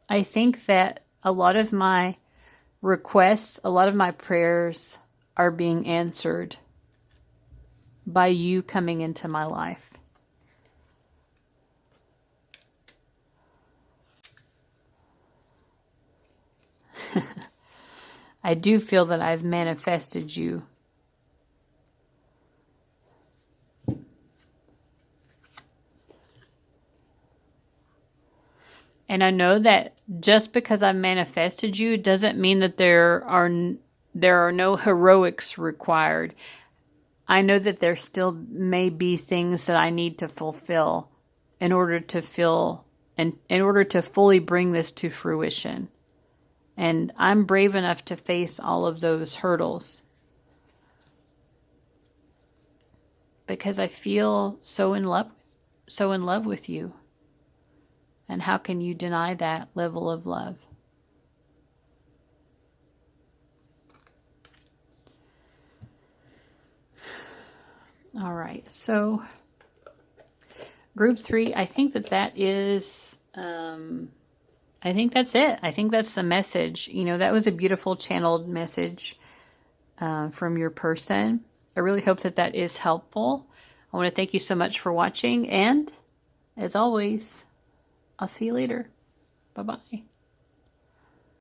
I think that a lot of my requests, a lot of my prayers are being answered by you coming into my life. I do feel that I've manifested you. And I know that just because I've manifested you doesn't mean that there are no heroics required. I know that there still may be things that I need to fulfill in order to fully bring this to fruition. And I'm brave enough to face all of those hurdles because I feel so in love with you. And how can you deny that level of love? All right, so group 3, I think that is, I think that's it. I think that's the message. You know, that was a beautiful channeled message from your person. I really hope that is helpful. I want to thank you so much for watching, and as always, I'll see you later. Bye-bye.